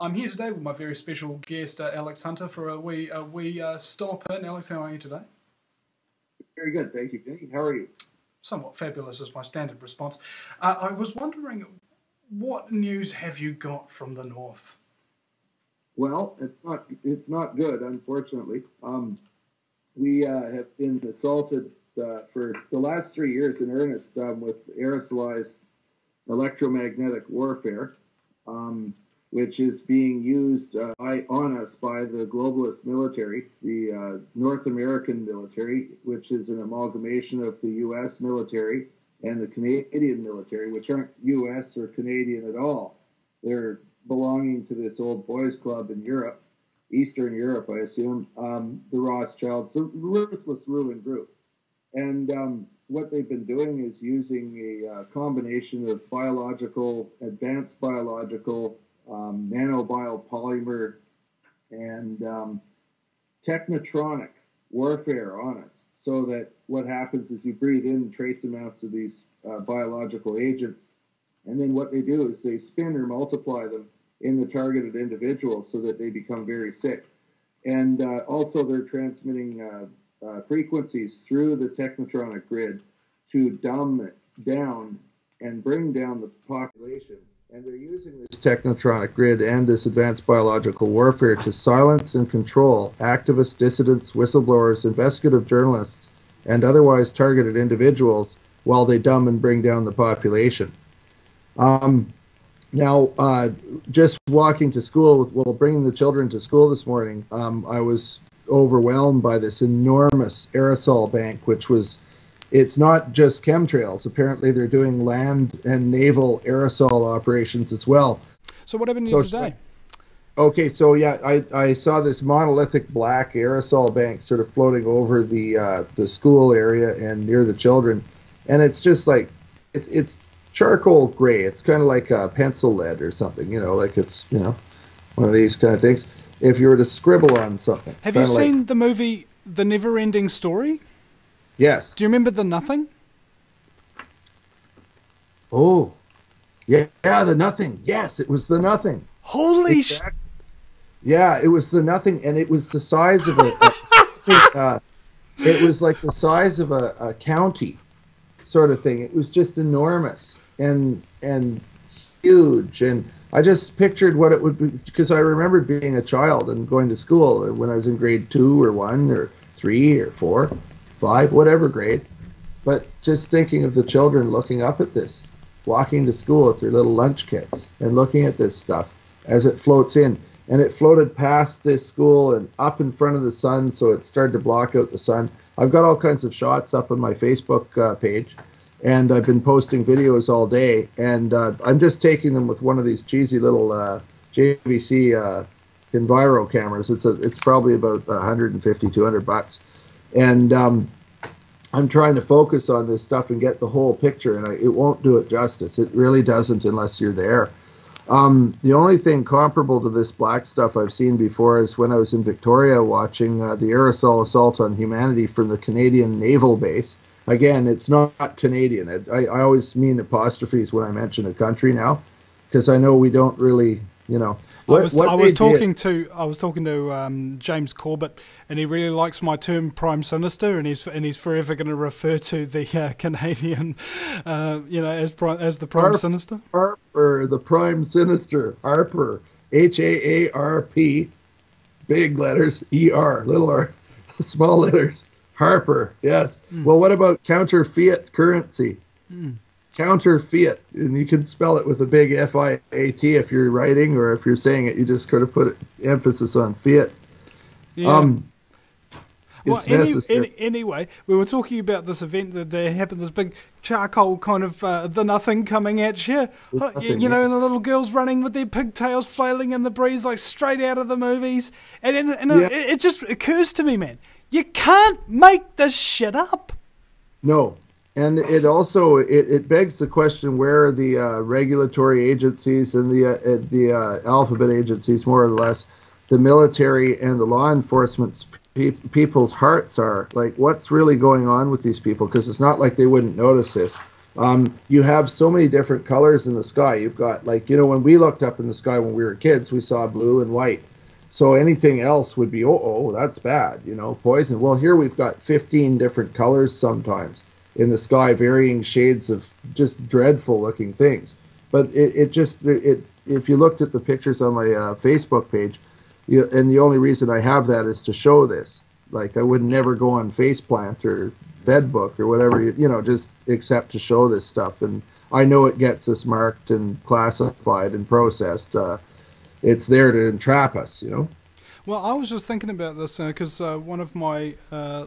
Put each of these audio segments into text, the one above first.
I'm here today with my very special guest, Alex Hunter, for a wee stop in. Alex, how are you today? Very good, thank you, Vinny. How are you? Somewhat fabulous is my standard response. I was wondering, what news have you got from the north? Well, it's not good, unfortunately. We have been assaulted for the last 3 years in earnest with aerosolized electromagnetic warfare, which is being used on us by the globalist military, the North American military, which is an amalgamation of the U.S. military and the Canadian military, which aren't U.S. or Canadian at all. They're belonging to this old boys club in Europe, Eastern Europe, I assume, the Rothschilds, the ruthless ruling group. And what they've been doing is using a combination of advanced biological, nanobiopolymer, and technotronic warfare on us. So that what happens is you breathe in trace amounts of these biological agents, and then what they do is they spin or multiply them in the targeted individual so that they become very sick. And also they're transmitting frequencies through the technotronic grid to dumb down and bring down the population. And they're using this technotronic grid and this advanced biological warfare to silence and control activists, dissidents, whistleblowers, investigative journalists, and otherwise targeted individuals while they dumb and bring down the population. Now, just walking to school, bringing the children to school this morning, I was overwhelmed by this enormous aerosol bank, it's not just chemtrails. Apparently they're doing land and naval aerosol operations as well. So what happened to you today? Okay, so yeah, I saw this monolithic black aerosol bank sort of floating over the school area and near the children. And it's just like, it's charcoal gray. It's kind of like a pencil lead or something, like it's, one of these kind of things. If you were to scribble on something. Have you seen the movie The Never-Ending Story? Yes. Do you remember The Nothing? Oh, yeah, The Nothing. Yes, it was The Nothing. Holy shit. Yeah, it was The Nothing, and it was the size of it was like the size of a county sort of thing. It was just enormous and huge, and I just pictured what it would be, because I remembered being a child and going to school when I was in grade 2 or 1 or 3 or 4, 5, whatever grade, but just thinking of the children looking up at this, walking to school with their little lunch kits and looking at this stuff as it floats in. And it floated past this school and up in front of the sun, so it started to block out the sun. I've got all kinds of shots up on my Facebook page, and I've been posting videos all day, and I'm just taking them with one of these cheesy little JVC Enviro cameras. It's probably about 150, 200 bucks. And I'm trying to focus on this stuff and get the whole picture, and it won't do it justice. It really doesn't unless you're there. The only thing comparable to this black stuff I've seen before is when I was in Victoria watching the aerosol assault on humanity from the Canadian naval base. Again, it's not Canadian. I always mean apostrophes when I mention a country now, because I know we don't really, I was talking to James Corbett, and he really likes my term Prime Sinister, and he's forever going to refer to the Canadian, as the Prime Sinister. Harper, the Prime Sinister, Harper, H-A-A-R-P, big letters, E-R, little r, small letters, Harper. Yes. Well, what about counterfeit currency? Counterfeit, and you can spell it with a big F-I-A-T if you're writing, or if you're saying it, you just could have put emphasis on fiat. Yeah. Anyway, we were talking about this event that there happened, this big charcoal kind of The Nothing coming at you. And the little girls running with their pigtails flailing in the breeze like straight out of the movies. It just occurs to me, man, you can't make this shit up. No. And it also it begs the question, where are the regulatory agencies and the alphabet agencies, more or less, the military and the law enforcement people's hearts are? Like, what's really going on with these people? Because it's not like they wouldn't notice this. You have so many different colors in the sky. You've got, like, you know, when we looked up in the sky when we were kids, we saw blue and white. So anything else would be, oh, that's bad, you know, poison. Well, here we've got 15 different colors sometimes in the sky, varying shades of just dreadful looking things. But if you looked at the pictures on my Facebook page, and the only reason I have that is to show this. Like, I would never go on Faceplant or Fedbook or whatever, you know, just except to show this stuff. And I know it gets us marked and classified and processed. It's there to entrap us, you know. Well, I was just thinking about this because one of my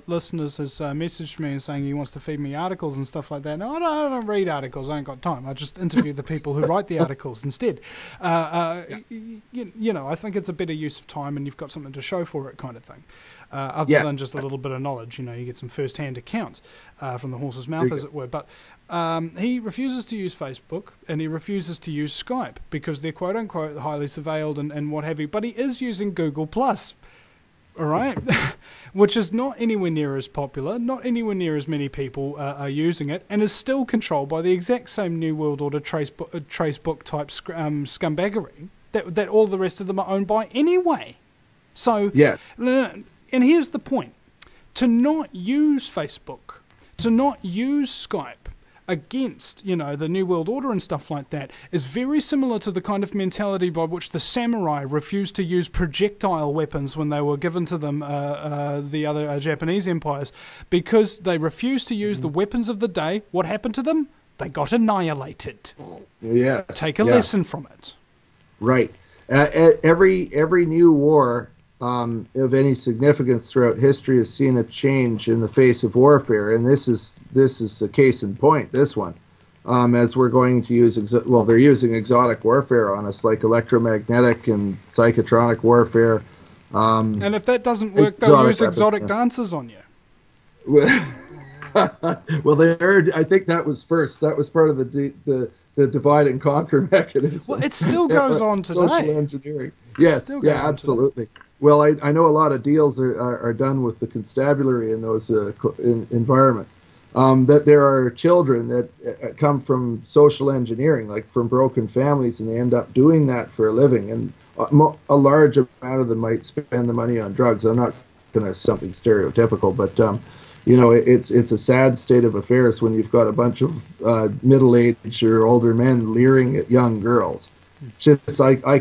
listeners has messaged me and saying he wants to feed me articles and stuff like that. Now, I don't read articles. I ain't got time. I just interview the people who write the articles instead. You know, I think it's a better use of time and you've got something to show for it kind of thing. Other than just a little bit of knowledge, you know, you get some first-hand accounts from the horse's mouth, as it were. But he refuses to use Facebook and he refuses to use Skype because they're quote-unquote highly surveilled and what have you. But he is using Google+, all right, which is not anywhere near as popular, not anywhere near as many people are using it, and is still controlled by the exact same New World Order trace book type scumbaggery that all the rest of them are owned by anyway. So, yeah. And here's the point. To not use Facebook, to not use Skype against, you know, the New World Order and stuff like that is very similar to the kind of mentality by which the samurai refused to use projectile weapons when they were given to them the other Japanese empires because they refused to use the weapons of the day. What happened to them? They got annihilated. Yeah. Take a lesson from it. Right. Every new war of any significance throughout history has seen a change in the face of warfare, and this is a case in point. This one, as we're going to use, they're using exotic warfare on us, like electromagnetic and psychotronic warfare. And if that doesn't work, they'll use exotic dancers on you. Well, I think that was first. That was part of the divide and conquer mechanism. Well, it still goes on today. Social engineering. Yes, yeah, absolutely. Well, I know a lot of deals are done with the constabulary in those environments. That there are children that come from social engineering, like from broken families, and they end up doing that for a living. And a large amount of them might spend the money on drugs. I'm not going to something stereotypical, but you know, it's a sad state of affairs when you've got a bunch of middle-aged or older men leering at young girls. Just like I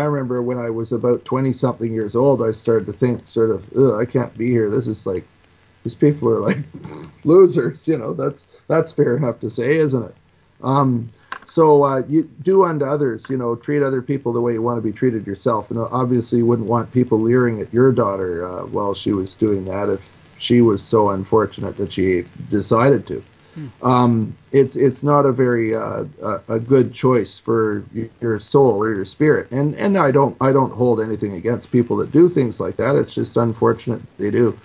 remember when I was about 20-something years old, I started to think sort of, I can't be here. This is like, these people are like losers, you know. That's fair enough to say, isn't it? So you do unto others, you know, treat other people the way you want to be treated yourself. And obviously you wouldn't want people leering at your daughter while she was doing that if she was so unfortunate that she decided to. It's not a very a good choice for your soul or your spirit, and I don't hold anything against people that do things like that. It's just unfortunate they do.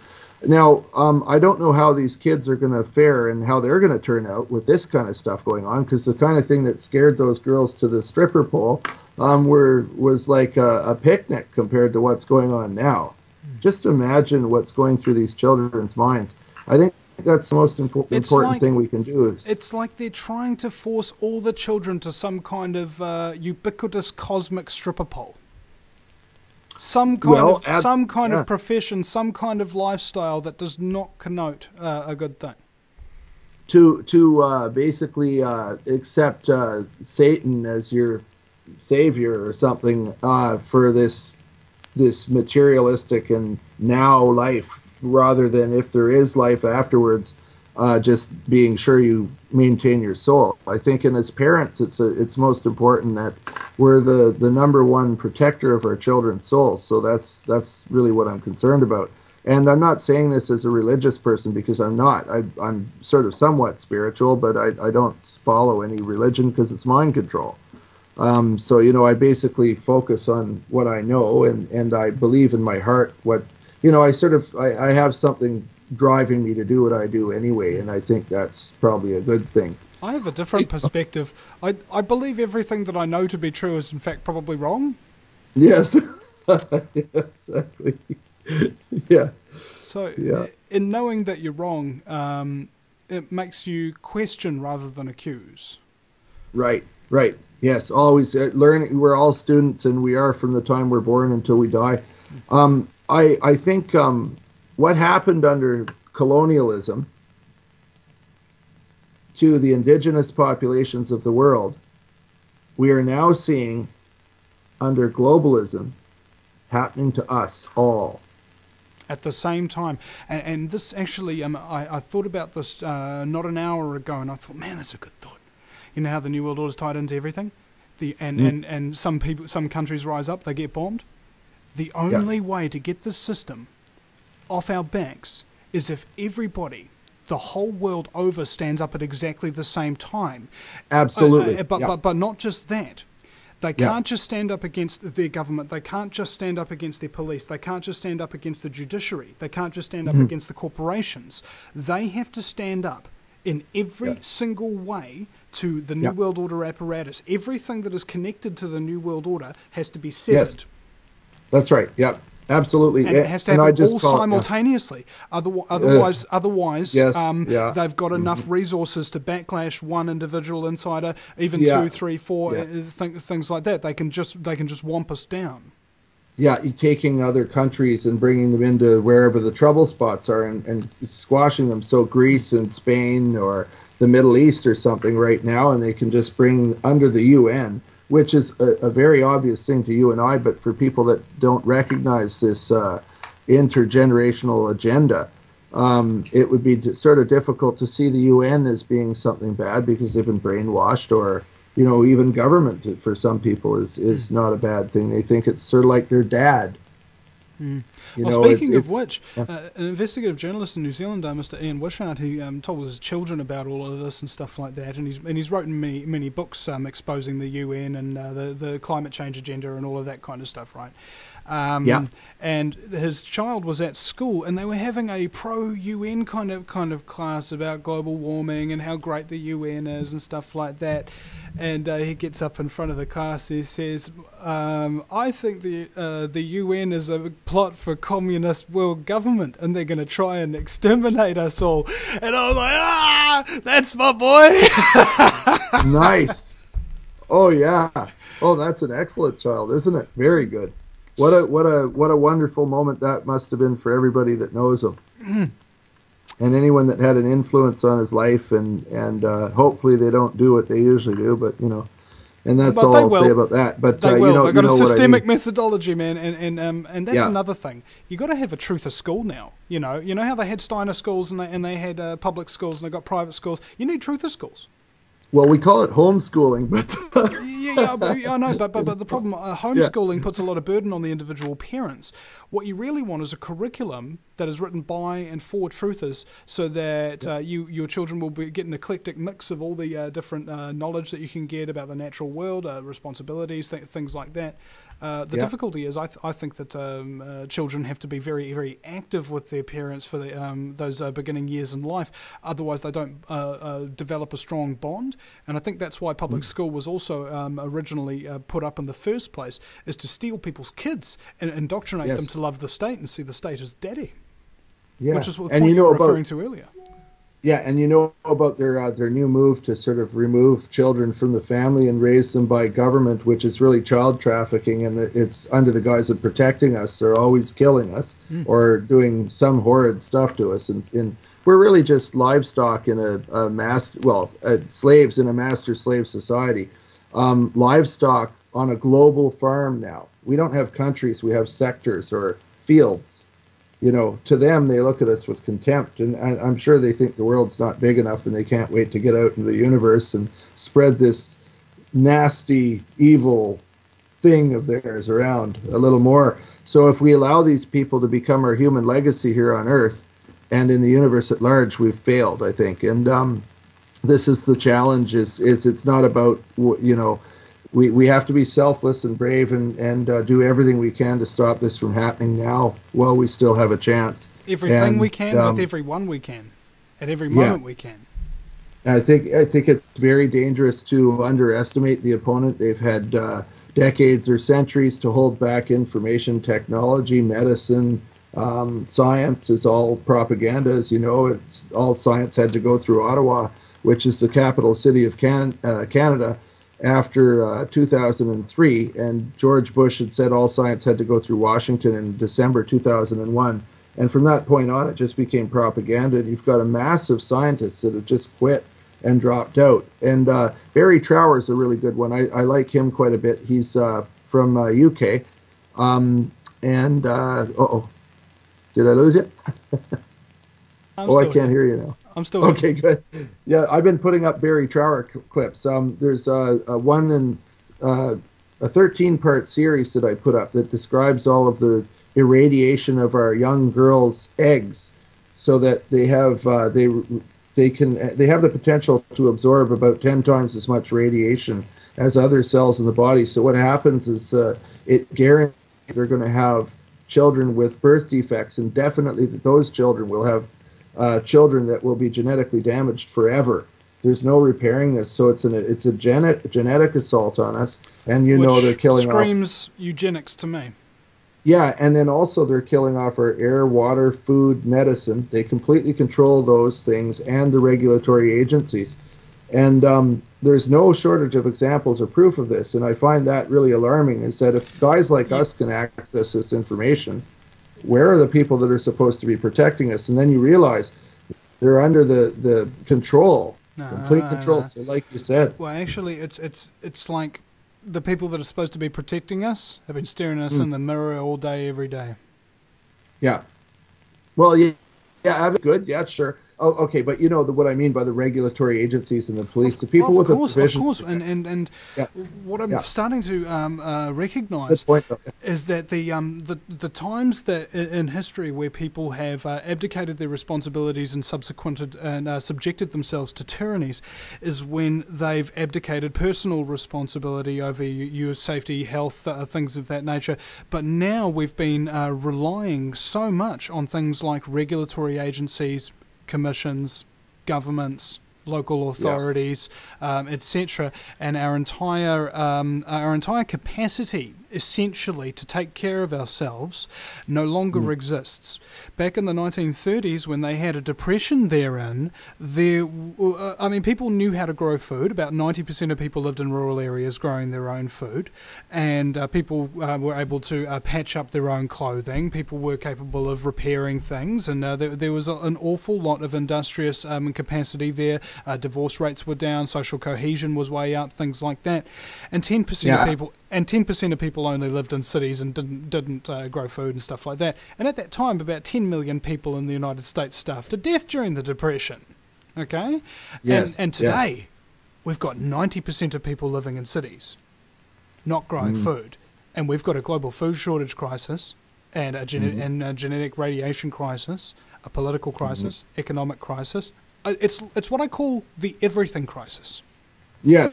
Now, I don't know how these kids are going to fare and how they're going to turn out with this kind of stuff going on, because the kind of thing that scared those girls to the stripper pole was like a picnic compared to what's going on now. Just imagine what's going through these children's minds. I think that's the most important thing we can do. It's like they're trying to force all the children to some kind of ubiquitous cosmic stripper pole. Some kind of profession, some kind of lifestyle that does not connote a good thing. To basically accept Satan as your savior or something for this materialistic and now life, rather than if there is life afterwards, just being sure you maintain your soul. I think, and as parents, it's most important that we're the number one protector of our children's souls. So that's really what I'm concerned about. And I'm not saying this as a religious person, because I'm not. I'm sort of somewhat spiritual, but I don't follow any religion because it's mind control. So, you know, I basically focus on what I know, and I believe in my heart what, you know, I have something driving me to do what I do anyway, and I think that's probably a good thing. I have a different perspective. I believe everything that I know to be true is in fact probably wrong. Yes. Yeah, exactly. Yeah. So, in knowing that you're wrong, it makes you question rather than accuse. Right, right. Yes, always learning. We're all students, and we are from the time we're born until we die. I think what happened under colonialism to the indigenous populations of the world, we are now seeing under globalism happening to us all. At the same time. And this actually, I thought about this not an hour ago, and I thought, man, that's a good thought. You know how the New World Order is tied into everything? And some countries rise up, they get bombed. The only way to get this system off our backs is if everybody, the whole world over, stands up at exactly the same time. Absolutely. But not just that. They can't just stand up against their government. They can't just stand up against their police. They can't just stand up against the judiciary. They can't just stand up against the corporations. They have to stand up in every single way to the New World Order apparatus. Everything that is connected to the New World Order has to be severed. Yes. That's right. Yep. Absolutely. And it has to happen all simultaneously. Otherwise, they've got enough resources to backlash one individual insider, even 2, 3, 4, things like that. They can just whomp us down. Yeah, taking other countries and bringing them into wherever the trouble spots are and squashing them. So Greece and Spain or the Middle East or something right now, and they can just bring under the UN, which is a very obvious thing to you and I, but for people that don't recognize this intergenerational agenda, it would be sort of difficult to see the UN as being something bad because they've been brainwashed, or even government for some people is not a bad thing. They think it's sort of like their dad. Speaking of which, an investigative journalist in New Zealand, Mr. Ian Wishart, who told his children about all of this and stuff like that, and he's written many books exposing the UN and the climate change agenda and all of that kind of stuff, right? And his child was at school, and they were having a pro-UN kind of class about global warming and how great the UN is and stuff like that. And he gets up in front of the class. He says, "I think the UN is a plot for communist world government, and they're going to try and exterminate us all." And I was like, that's my boy. Nice. Oh yeah. Oh, that's an excellent child, isn't it? Very good. What a wonderful moment that must have been for everybody that knows him, and anyone that had an influence on his life, and hopefully they don't do what they usually do, but and that's all I'll say about that. But they will. They've got a systemic methodology, man, and that's another thing. You got to have a truth of school now. You know how they had Steiner schools and they had public schools and they got private schools. You need truth of schools. Well, we call it homeschooling, but I know, but the problem, homeschooling puts a lot of burden on the individual parents. What you really want is a curriculum that is written by and for truthers, so that your children will get an eclectic mix of all the different knowledge that you can get about the natural world, responsibilities, things like that. The difficulty is, I think that children have to be very, very active with their parents for those beginning years in life. Otherwise, they don't develop a strong bond. And I think that's why public school was also originally put up in the first place, is to steal people's kids and indoctrinate them to love the state and see the state as daddy. Yeah. Which is what the point you were referring to earlier. Yeah, and about their new move to sort of remove children from the family and raise them by government, which is really child trafficking, and it's under the guise of protecting us. They're always killing us or doing some horrid stuff to us, and we're really just livestock in slaves in a master-slave society. Livestock on a global farm now. We don't have countries, we have sectors or fields. To them, they look at us with contempt, and I'm sure they think the world's not big enough and they can't wait to get out into the universe and spread this nasty, evil thing of theirs around a little more. So if we allow these people to become our human legacy here on Earth and in the universe at large, we've failed, I think. And this is the challenge, is it's not about, we have to be selfless and brave and do everything we can to stop this from happening now while we still have a chance. Everything we can with everyone we can, at every moment we can. I think it's very dangerous to underestimate the opponent. They've had decades or centuries to hold back information technology, medicine, Science is all propaganda, as you know. It's all science had to go through Ottawa, which is the capital city of Canada, after 2003. And George Bush had said all science had to go through Washington in December 2001. And from that point on, it just became propaganda. And you've got a mass of scientists that have just quit and dropped out. And Barry Trower's a really good one. I like him quite a bit. He's from UK. Did I lose you? Oh, I can't hear you now. I'm still okay. Good. Yeah, I've been putting up Barry Trower clips. There's one in a 13-part series that I put up that describes all of the irradiation of our young girls' eggs, so that they have they have the potential to absorb about 10 times as much radiation as other cells in the body. So what happens is it guarantees they're going to have children with birth defects, and definitely that those children will have children that will be genetically damaged forever. There's no repairing this, so it's a genetic assault on us, and you know they're killing screams eugenics to me. Yeah, and then also they're killing off our air, water, food, medicine. They completely control those things and the regulatory agencies. And there's no shortage of examples or proof of this, and I find that really alarming, is that if guys like us can access this information, where are the people that are supposed to be protecting us? And then you realize they're under the control, complete control. So like you said. Well, actually, it's like the people that are supposed to be protecting us have been staring us in the mirror all day, every day. Yeah. Well, yeah, good. Yeah, sure. Oh, okay, but you know what I mean by the regulatory agencies and the police, the people with a vision. Of course, and what I'm starting to recognise is that the times that in history where people have abdicated their responsibilities and subjected themselves to tyrannies is when they've abdicated personal responsibility over your safety, health, things of that nature. But now we've been relying so much on things like regulatory agencies, commissions, governments, local authorities, etc., and our entire capacity, essentially, to take care of ourselves no longer exists. Back in the 1930s, when they had a depression therein, people knew how to grow food. About 90% of people lived in rural areas growing their own food, and people were able to patch up their own clothing. People were capable of repairing things, and there was an awful lot of industrious capacity there. Divorce rates were down, social cohesion was way up, things like that. And 10% of people only lived in cities and didn't grow food and stuff like that. And at that time, about 10 million people in the United States starved to death during the Depression. Okay? Yes. And today, we've got 90% of people living in cities, not growing food. And we've got a global food shortage crisis and a genetic radiation crisis, a political crisis, economic crisis. It's what I call the everything crisis. Yes,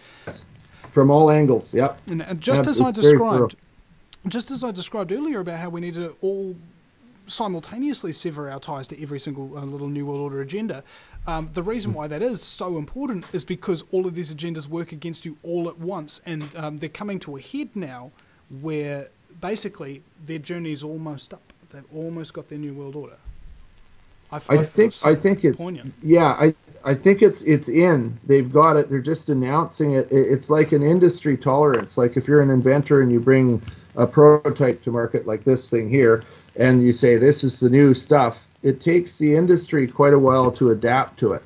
from all angles. Yep. And just as I described earlier about how we need to all simultaneously sever our ties to every single little New World Order agenda, the reason why that is so important is because all of these agendas work against you all at once, and they're coming to a head now, where basically their journey's almost up. They've almost got their New World Order. I think it's poignant. Yeah. I think it's in. They've got it. They're just announcing it. It's like an industry tolerance. Like if you're an inventor and you bring a prototype to market like this thing here, and you say this is the new stuff, it takes the industry quite a while to adapt to it.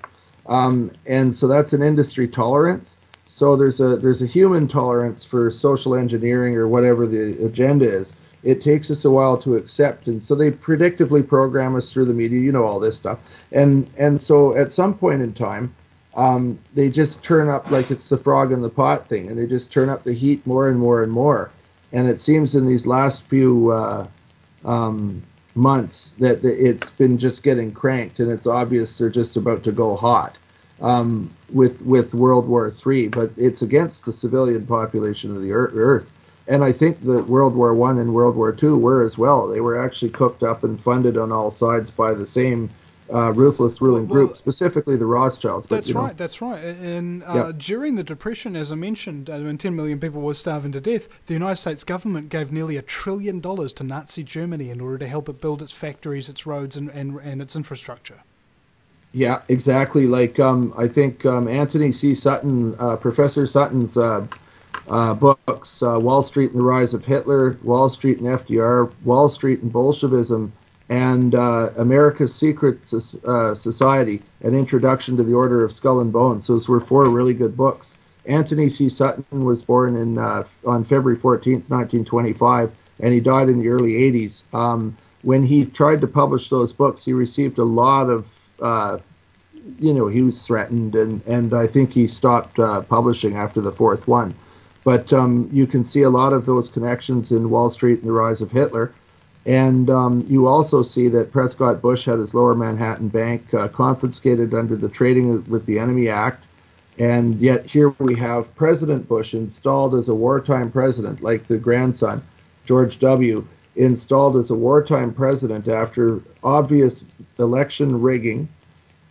And so that's an industry tolerance. So there's a human tolerance for social engineering or whatever the agenda is. It takes us a while to accept, and so they predictively program us through the media, you know, all this stuff. And so at some point in time, they just turn up, like it's the frog in the pot thing, and they just turn up the heat more and more and more. And it seems in these last few months that it's been just getting cranked, and it's obvious they're just about to go hot with World War III, but it's against the civilian population of the Earth. And I think that World War I and World War II were as well. They were actually cooked up and funded on all sides by the same ruthless ruling group, specifically the Rothschilds. But, that's right, that's right. And during the Depression, as I mentioned, when 10 million people were starving to death, the United States government gave nearly $1 trillion to Nazi Germany in order to help it build its factories, its roads, and its infrastructure. Yeah, exactly. Like I think Anthony C. Sutton, Professor Sutton's books, Wall Street and the Rise of Hitler, Wall Street and FDR, Wall Street and Bolshevism, and America's Secret Society, An Introduction to the Order of Skull and Bones. Those were 4 really good books. Anthony C. Sutton was born on February 14th, 1925, and he died in the early 80s. When he tried to publish those books, he received a lot of, he was threatened, and I think he stopped publishing after the 4th one. But you can see a lot of those connections in Wall Street and the Rise of Hitler. And you also see that Prescott Bush had his Lower Manhattan Bank confiscated under the Trading with the Enemy Act. And yet here we have President Bush installed as a wartime president, like the grandson, George W., installed as a wartime president after obvious election rigging.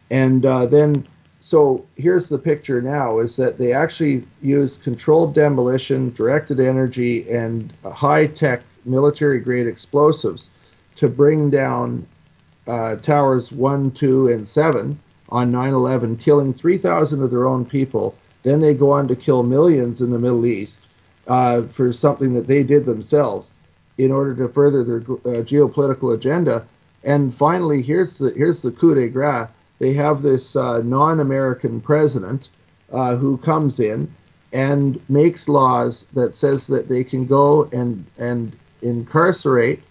And so here's the picture now, is that they actually used controlled demolition, directed energy, and high-tech military-grade explosives to bring down towers 1, 2, and 7 on 9/11, killing 3,000 of their own people. Then they go on to kill millions in the Middle East for something that they did themselves in order to further their geopolitical agenda. And finally, here's the coup de grace. They have this non-American president who comes in and makes laws that says that they can go and incarcerate,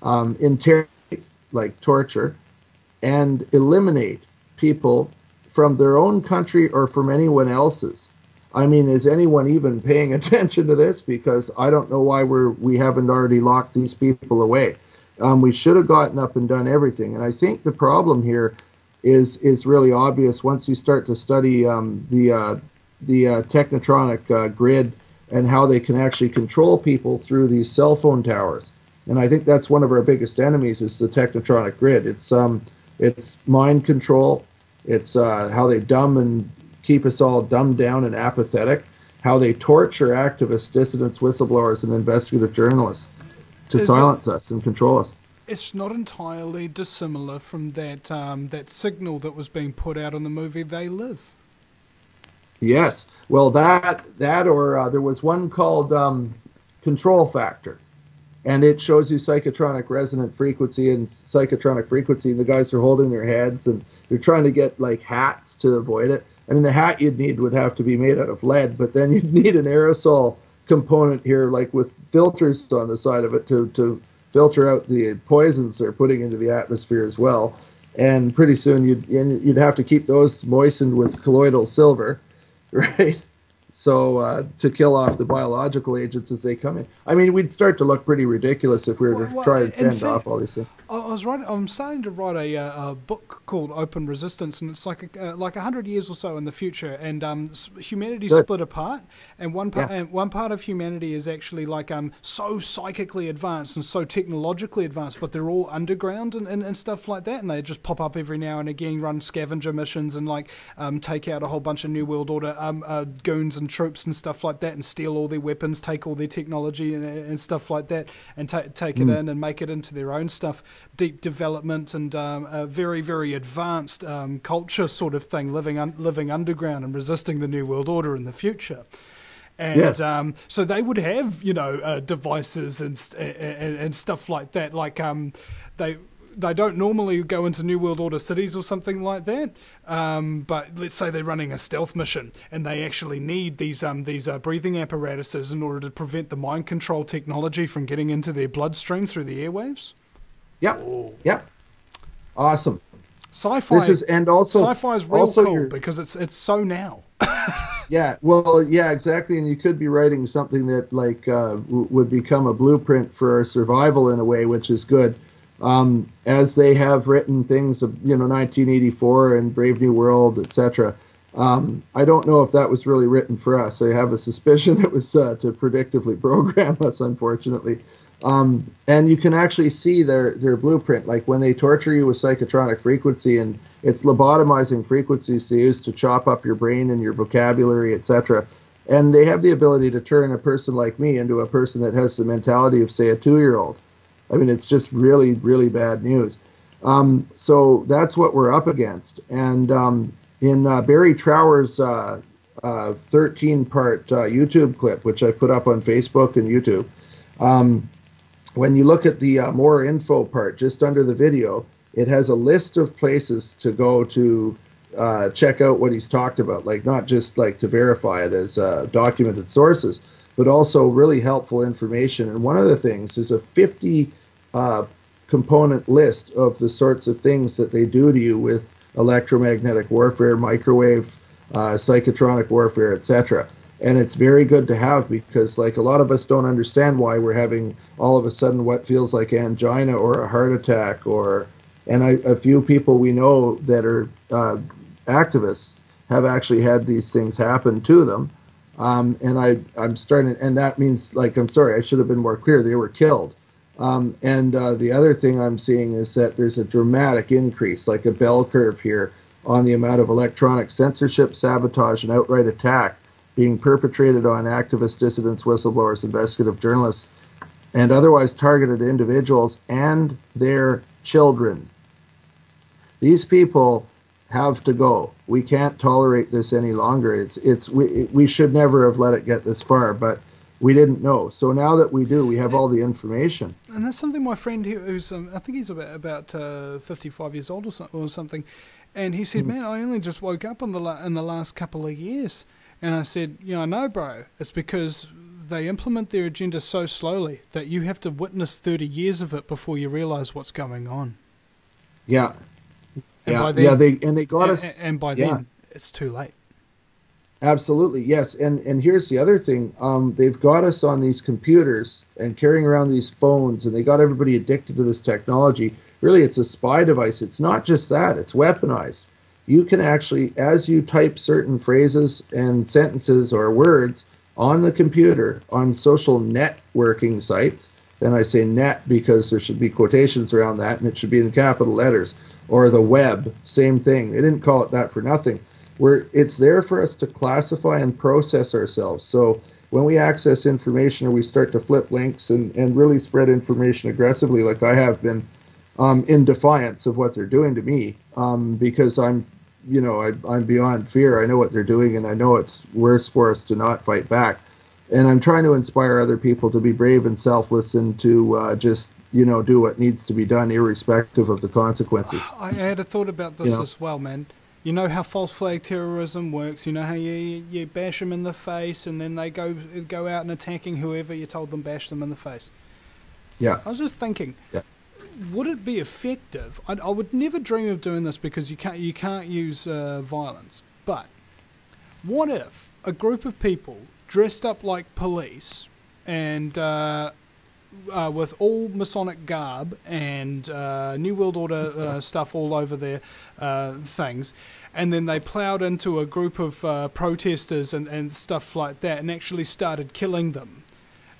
interrogate, like torture, and eliminate people from their own country or from anyone else's. I mean, is anyone even paying attention to this? Because I don't know why we haven't already locked these people away. We should have gotten up and done everything. And I think the problem here is really obvious once you start to study the technotronic grid and how they can actually control people through these cell phone towers. And I think that's one of our biggest enemies, is the technotronic grid. It's mind control. It's how they dumb and keep us all dumbed down and apathetic. How they torture activists, dissidents, whistleblowers, and investigative journalists to silence us and control us. It's not entirely dissimilar from that signal that was being put out in the movie They Live. Yes. Well, that or there was one called Control Factor, and it shows you psychotronic resonant frequency and psychotronic frequency, and the guys are holding their heads, and they're trying to get like hats to avoid it. I mean, the hat you'd need would have to be made out of lead, but then you'd need an aerosol component here, like with filters on the side of it to filter out the poisons they're putting into the atmosphere as well. And pretty soon you'd have to keep those moistened with colloidal silver, right? So to kill off the biological agents as they come in. I mean, we'd start to look pretty ridiculous if we were to try and fend off all these things. I'm starting to write a book called Open Resistance, and it's like 100 years or so in the future, and humanity's split apart, and one part of humanity is actually like so psychically advanced and so technologically advanced, but they're all underground and stuff like that, and they just pop up every now and again, run scavenger missions, and like take out a whole bunch of New World Order goons and troops and stuff like that, and steal all their weapons, take all their technology and stuff like that, and take it in and make it into their own stuff. Deep development and a very, very advanced culture sort of thing, living underground and resisting the New World Order in the future. And so they would have, devices and stuff like that. Like they don't normally go into New World Order cities or something like that. But let's say they're running a stealth mission and they actually need these breathing apparatuses in order to prevent the mind control technology from getting into their bloodstream through the airwaves. Yep. Yep. Awesome. Sci-fi. Sci-fi is real cool because it's so now. Yeah. Well. Yeah. Exactly. And you could be writing something that like would become a blueprint for our survival in a way, which is good. As they have written things of 1984 and Brave New World, etc. I don't know if that was really written for us. I have a suspicion it was to predictively program us, unfortunately. And you can actually see their blueprint, like when they torture you with psychotronic frequency, and it's lobotomizing frequencies they use to chop up your brain and your vocabulary, etc. And they have the ability to turn a person like me into a person that has the mentality of, say, a 2-year-old. I mean, it's just really, really bad news. So that's what we're up against. And in Barry Trower's 13-part YouTube clip, which I put up on Facebook and YouTube, when you look at the more info part just under the video, it has a list of places to go to check out what he's talked about, like not just like to verify it as documented sources, but also really helpful information. And one of the things is a 50 component list of the sorts of things that they do to you with electromagnetic warfare, microwave, psychotronic warfare, etc. And it's very good to have, because like a lot of us don't understand why we're having all of a sudden what feels like angina or a heart attack, and a few people we know that are activists have actually had these things happen to them. And I'm starting, and that means, like, I'm sorry, I should have been more clear. They were killed. And the other thing I'm seeing is that there's a dramatic increase, like a bell curve here, on the amount of electronic censorship, sabotage, and outright attack being perpetrated on activists, dissidents, whistleblowers, investigative journalists, and otherwise targeted individuals and their children. These people have to go. We can't tolerate this any longer. We should never have let it get this far, but we didn't know. So now that we do, we have all the information. And that's something my friend here, who's I think he's about 55 years old or something, and he said, "Man, I only just woke up in the last couple of years." And I said, "I know, bro. It's because they implement their agenda so slowly that you have to witness 30 years of it before you realize what's going on." Yeah. And yeah, by then, yeah, they got us. And by then, it's too late. Absolutely, yes. And here's the other thing. They've got us on these computers and carrying around these phones, and they got everybody addicted to this technology. Really, it's a spy device. It's not just that. It's weaponized. You can actually, as you type certain phrases and sentences or words on the computer, on social networking sites, and I say net because there should be quotations around that, and it should be in capital letters, or the web, same thing. They didn't call it that for nothing. It's there for us to classify and process ourselves. So when we access information or we start to flip links and really spread information aggressively, like I have been, in defiance of what they're doing to me, because I'm beyond fear. I know what they're doing, and I know it's worse for us to not fight back. And I'm trying to inspire other people to be brave and selfless, and to just do what needs to be done, irrespective of the consequences. I had a thought about this as well, man. You know how false flag terrorism works. You know how you bash them in the face, and then they go out and attacking whoever you told them bash them in the face. Yeah. I was just thinking, would it be effective? I would never dream of doing this because you can't use violence. But what if a group of people dressed up like police and with all Masonic garb and New World Order stuff all over their things, and then they ploughed into a group of protesters and stuff like that and actually started killing them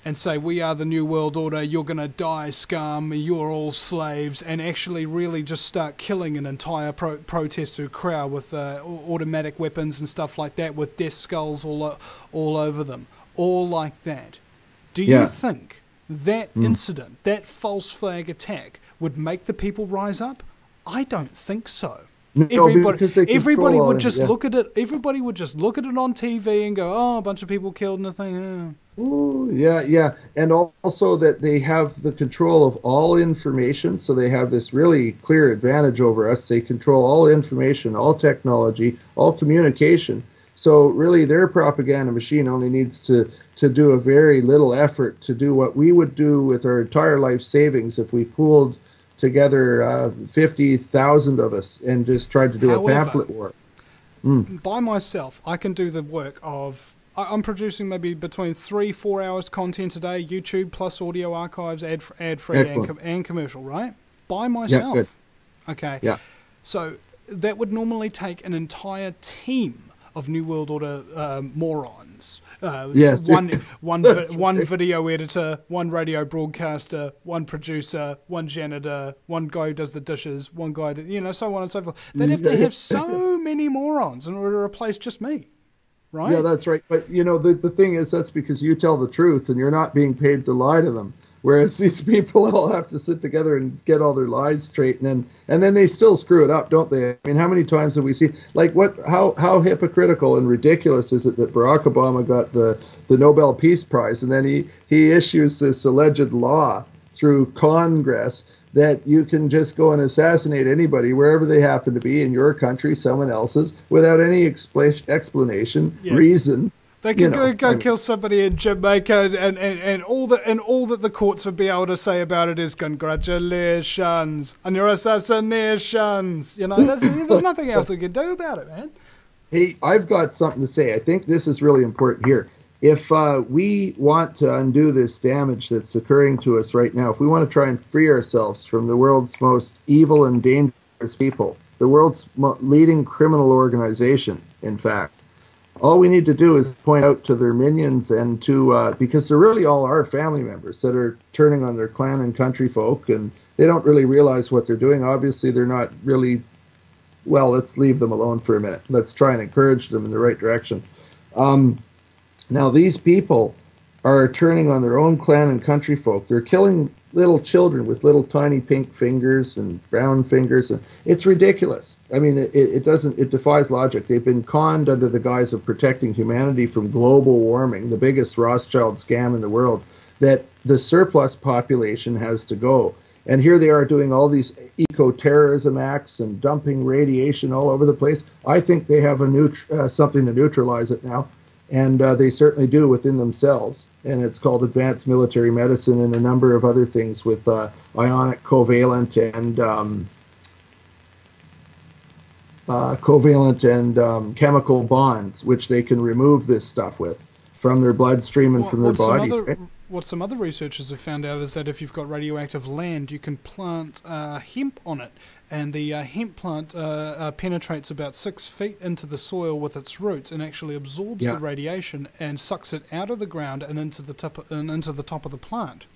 and say, "We are the New World Order, you're going to die, scum, you're all slaves," and actually really just start killing an entire protester crowd with automatic weapons and stuff like that, with death skulls all over them, all like that. Do you think that incident, that false flag attack, would make the people rise up? I don't think so. No, everybody would just look at it. Everybody would just look at it on TV and go, "Oh, a bunch of people killed in the thing." Ooh, yeah, and also that they have the control of all information, so they have this really clear advantage over us. They control all information, all technology, all communication. So really, their propaganda machine only needs to do a very little effort to do what we would do with our entire life savings if we pooled together 50,000 of us and just tried to do a pamphlet war. By myself, I can do the work of... I'm producing maybe between 3-4 hours content a day, YouTube plus audio archives, ad-free and commercial, right? By myself. Yeah, good. Okay. Yeah. So that would normally take an entire team of New World Order morons. Yes. One video editor, one radio broadcaster, one producer, one janitor, one guy who does the dishes, one guy, so on and so forth. They'd have to have so many morons in order to replace just me, right? Yeah, that's right. But, the thing is, that's because you tell the truth and you're not being paid to lie to them. Whereas these people all have to sit together and get all their lies straight, and then they still screw it up, don't they? I mean, how many times have we seen, like, how hypocritical and ridiculous is it that Barack Obama got the Nobel Peace Prize, and then he issues this alleged law through Congress that you can just go and assassinate anybody wherever they happen to be, in your country, someone else's, without any explanation, reason. They can go kill somebody in Jamaica, and all that the courts would be able to say about it is congratulations on your assassinations. There's nothing else we can do about it, man. Hey, I've got something to say. I think this is really important here. If we want to undo this damage that's occurring to us right now, if we want to try and free ourselves from the world's most evil and dangerous people, the world's leading criminal organization, in fact, all we need to do is point out to their minions and to, because they're really all our family members that are turning on their clan and country folk, and they don't really realize what they're doing. Obviously, they're not really, well, let's leave them alone for a minute. Let's try and encourage them in the right direction. Now, these people are turning on their own clan and country folk. They're killing little children with little tiny pink fingers and brown fingers. And it's ridiculous. I mean, it defies logic. They've been conned under the guise of protecting humanity from global warming, the biggest Rothschild scam in the world, that the surplus population has to go. And here they are doing all these eco-terrorism acts and dumping radiation all over the place. I think they have something to neutralize it now. And they certainly do within themselves. And it's called advanced military medicine and a number of other things with ionic, covalent, and chemical bonds, which they can remove this stuff with from their bloodstream and from their bodies. What some other researchers have found out is that if you've got radioactive land, you can plant hemp on it. And the hemp plant penetrates about 6 feet into the soil with its roots and actually absorbs the radiation and sucks it out of the ground and into the top of the plant.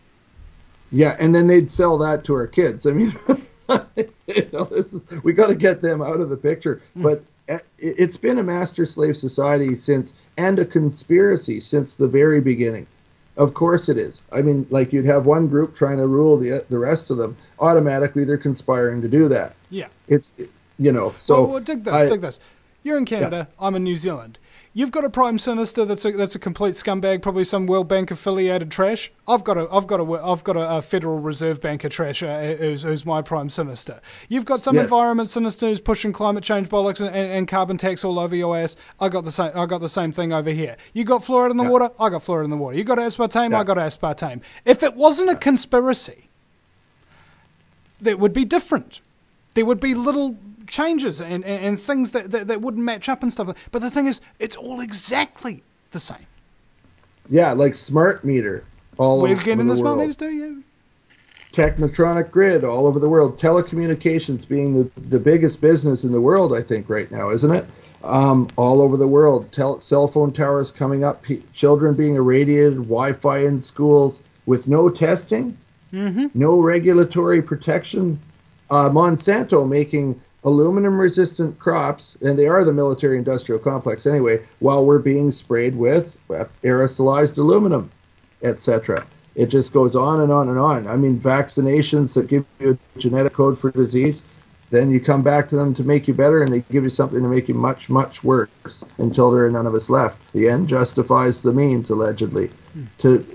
Yeah, and then they'd sell that to our kids. I mean, we got to get them out of the picture. But it's been a master-slave society and a conspiracy since the very beginning. Of course it is. I mean, like, you'd have one group trying to rule the rest of them. Automatically, they're conspiring to do that. Yeah. It's, so... Well, dig this. You're in Canada. Yeah. I'm in New Zealand. You've got a Prime Minister that's a complete scumbag, probably some World Bank affiliated trash. I've got a Federal Reserve Bank of trash who's my Prime Minister. You've got some Environment Minister who's pushing climate change bollocks and carbon tax all over your ass. I got the same thing over here. You got fluoride in the water. I got fluoride in the water. You got aspartame. I got aspartame. If it wasn't a conspiracy, that would be different. There would be little changes and things that wouldn't match up and stuff. But the thing is, it's all exactly the same. Yeah, like smart meter all over the world. We're getting the smart meters too, yeah. Technotronic grid all over the world. Telecommunications being the biggest business in the world, I think, right now, isn't it? All over the world. Cell phone towers coming up. Children being irradiated. Wi-Fi in schools with no testing. No regulatory protection. Monsanto making aluminum-resistant crops, and they are the military-industrial complex anyway, while we're being sprayed with aerosolized aluminum, etc. It just goes on and on and on. I mean, vaccinations that give you a genetic code for disease, then you come back to them to make you better, and they give you something to make you much, much worse until there are none of us left. The end justifies the means, allegedly.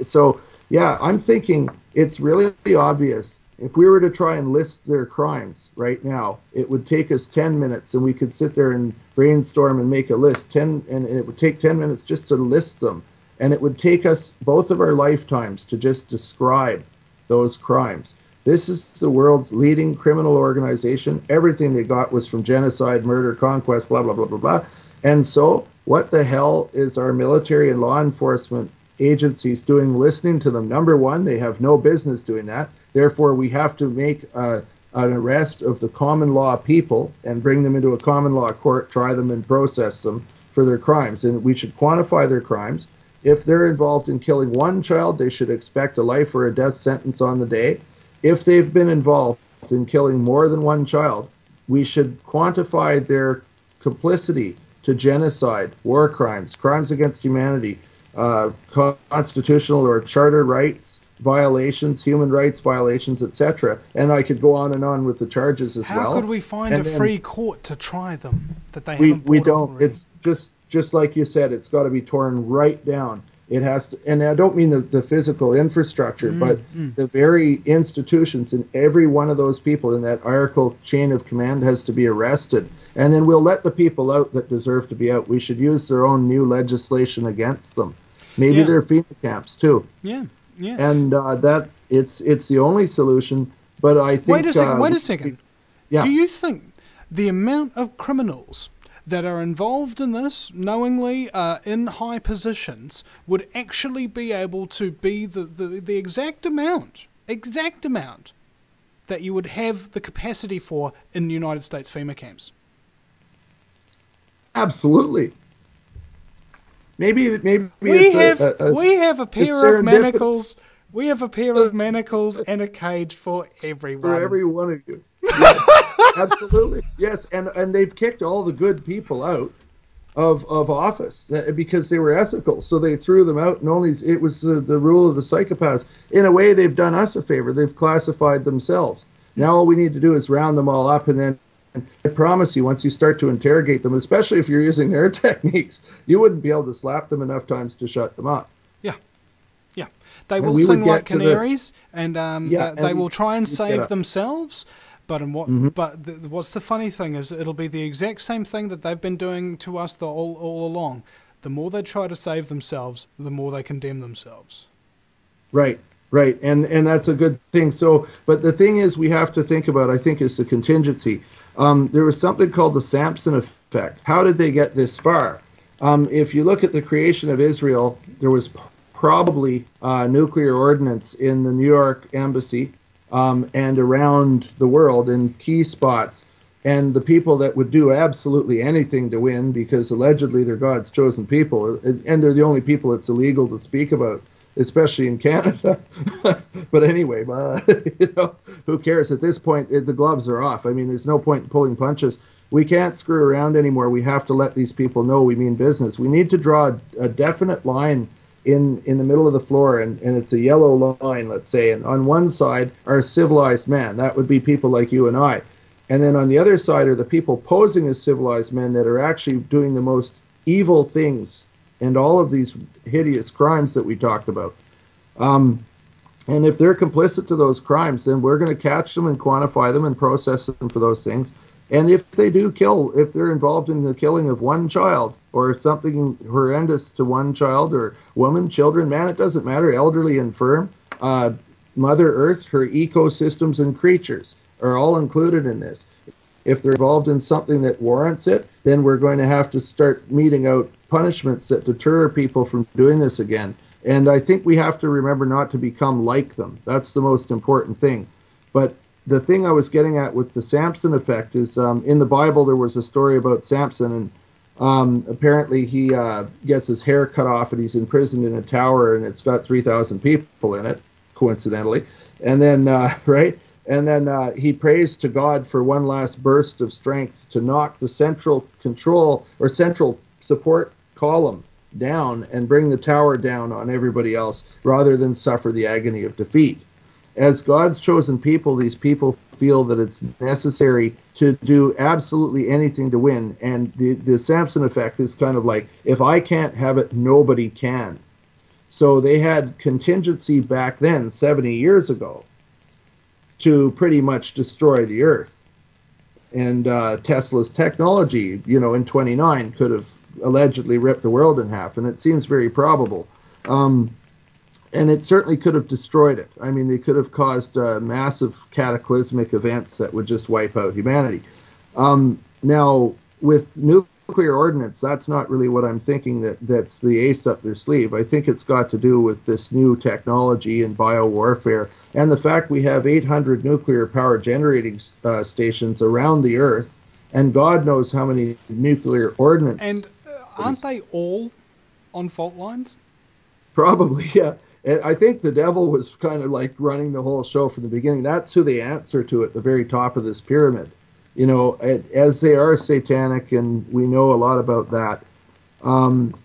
So, yeah, I'm thinking it's really obvious. If we were to try and list their crimes right now, it would take us 10 minutes, and we could sit there and brainstorm and make a list. And it would take 10 minutes just to list them. And it would take us both of our lifetimes to just describe those crimes. This is the world's leading criminal organization. Everything they got was from genocide, murder, conquest, blah, blah, blah, blah, blah. And so what the hell is our military and law enforcement agencies doing listening to them? Number one, they have no business doing that. Therefore, we have to make an arrest of the common law people and bring them into a common law court, try them and process them for for their crimes, and we should quantify their crimes. If they're involved in killing one child, they should expect a life or a death sentence on the day. If they've been involved in killing more than one child, we should quantify their complicity to genocide, war crimes, crimes against humanity, constitutional or charter rights violations, human rights violations, etc. And I could go on and on with the charges as well. How could we find a free court to try them that they haven't? We don't. It's just like you said. It's got to be torn right down. It has to, and I don't mean the physical infrastructure, but the very institutions, and every one of those people in that hierarchical chain of command has to be arrested. And then we'll let the people out that deserve to be out. We should use their own new legislation against them. Maybe they're FEMA camps too. Yeah. And that it's the only solution. But I think. Wait a second. Yeah. Do you think the amount of criminals that are involved in this, knowingly in high positions, would actually be able to be the exact amount that you would have the capacity for in the United States FEMA camps? Absolutely. Maybe we have a pair of manacles. We have a pair of manacles and a cage for everyone. For every one of you. Yes, absolutely. Yes, and they've kicked all the good people out of office because they were ethical. So they threw them out, and only it was the rule of the psychopaths. In a way, they've done us a favor. They've classified themselves. Now all we need to do is round them all up, and then I promise you, once you start to interrogate them, especially if you're using their techniques, you wouldn't be able to slap them enough times to shut them up. Yeah. They will sing like canaries, and they will try and save themselves. But what's the funny thing is it'll be the exact same thing that they've been doing to us all along. The more they try to save themselves, the more they condemn themselves. Right. And that's a good thing. So, but the thing is we have to think about, I think, is the contingency. There was something called the Samson effect. How did they get this far? If you look at the creation of Israel, there was probably nuclear ordnance in the New York embassy and around the world in key spots. And the people that would do absolutely anything to win, because allegedly they're God's chosen people, and they're the only people it's illegal to speak about, especially in Canada. But anyway, who cares? At this point, the gloves are off. I mean, there's no point in pulling punches. We can't screw around anymore. We have to let these people know we mean business. We need to draw a definite line in the middle of the floor, and it's a yellow line, let's say. And on one side are civilized men. That would be people like you and I. And then on the other side are the people posing as civilized men that are actually doing the most evil things and all of these hideous crimes that we talked about. And if they're complicit to those crimes, then we're going to catch them and quantify them and process them for those things. And if they do kill, if they're involved in the killing of one child or something horrendous to one child or woman, children, man, it doesn't matter, elderly, infirm, Mother Earth, her ecosystems and creatures are all included in this. If they're involved in something that warrants it, then we're going to have to start meting out punishments that deter people from doing this again. And I think we have to remember not to become like them. That's the most important thing. But the thing I was getting at with the Samson effect is in the Bible there was a story about Samson, and apparently he gets his hair cut off and he's imprisoned in a tower, and it's got 3,000 people in it, coincidentally. And then, And then he prays to God for one last burst of strength to knock the central control or central support column down and bring the tower down on everybody else rather than suffer the agony of defeat. As God's chosen people, these people feel that it's necessary to do absolutely anything to win. And the Samson effect is kind of like, if I can't have it, nobody can. So they had contingency back then, 70 years ago, to pretty much destroy the Earth. And Tesla's technology, in 29 could have allegedly ripped the world in half, and it seems very probable. And it certainly could have destroyed it. I mean, they could have caused massive cataclysmic events that would just wipe out humanity. Now, with nuclear ordnance, that's not really what I'm thinking that's the ace up their sleeve. I think it's got to do with this new technology and biowarfare, and the fact we have 800 nuclear power generating stations around the Earth, and God knows how many nuclear ordnance aren't they all on fault lines? Probably, yeah. And I think the devil was kind of like running the whole show from the beginning. That's who they answer to at the very top of this pyramid. You know, as they are satanic, and we know a lot about that,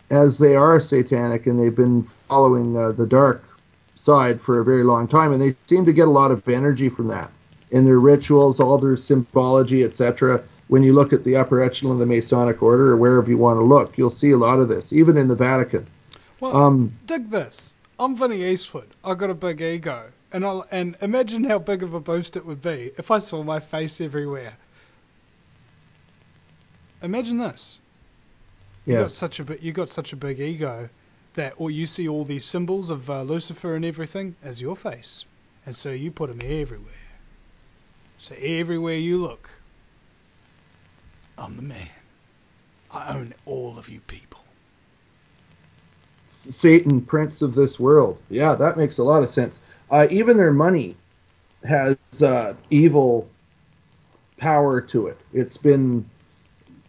as they are satanic and they've been following the dark side for a very long time, and they seem to get a lot of energy from that in their rituals, all their symbology, etc. When you look at the upper echelon of the Masonic order, or wherever you want to look, you'll see a lot of this, even in the Vatican. Well, dig this. I'm Vinny Eastwood. I've got a big ego. And imagine how big of a boost it would be if I saw my face everywhere. Imagine this. Yes. You got such a big ego that or you see all these symbols of Lucifer and everything as your face. And so you put them everywhere. So everywhere you look, I'm the man. I own all of you people. Satan, prince of this world. Yeah, that makes a lot of sense. Even their money has evil power to it. It's been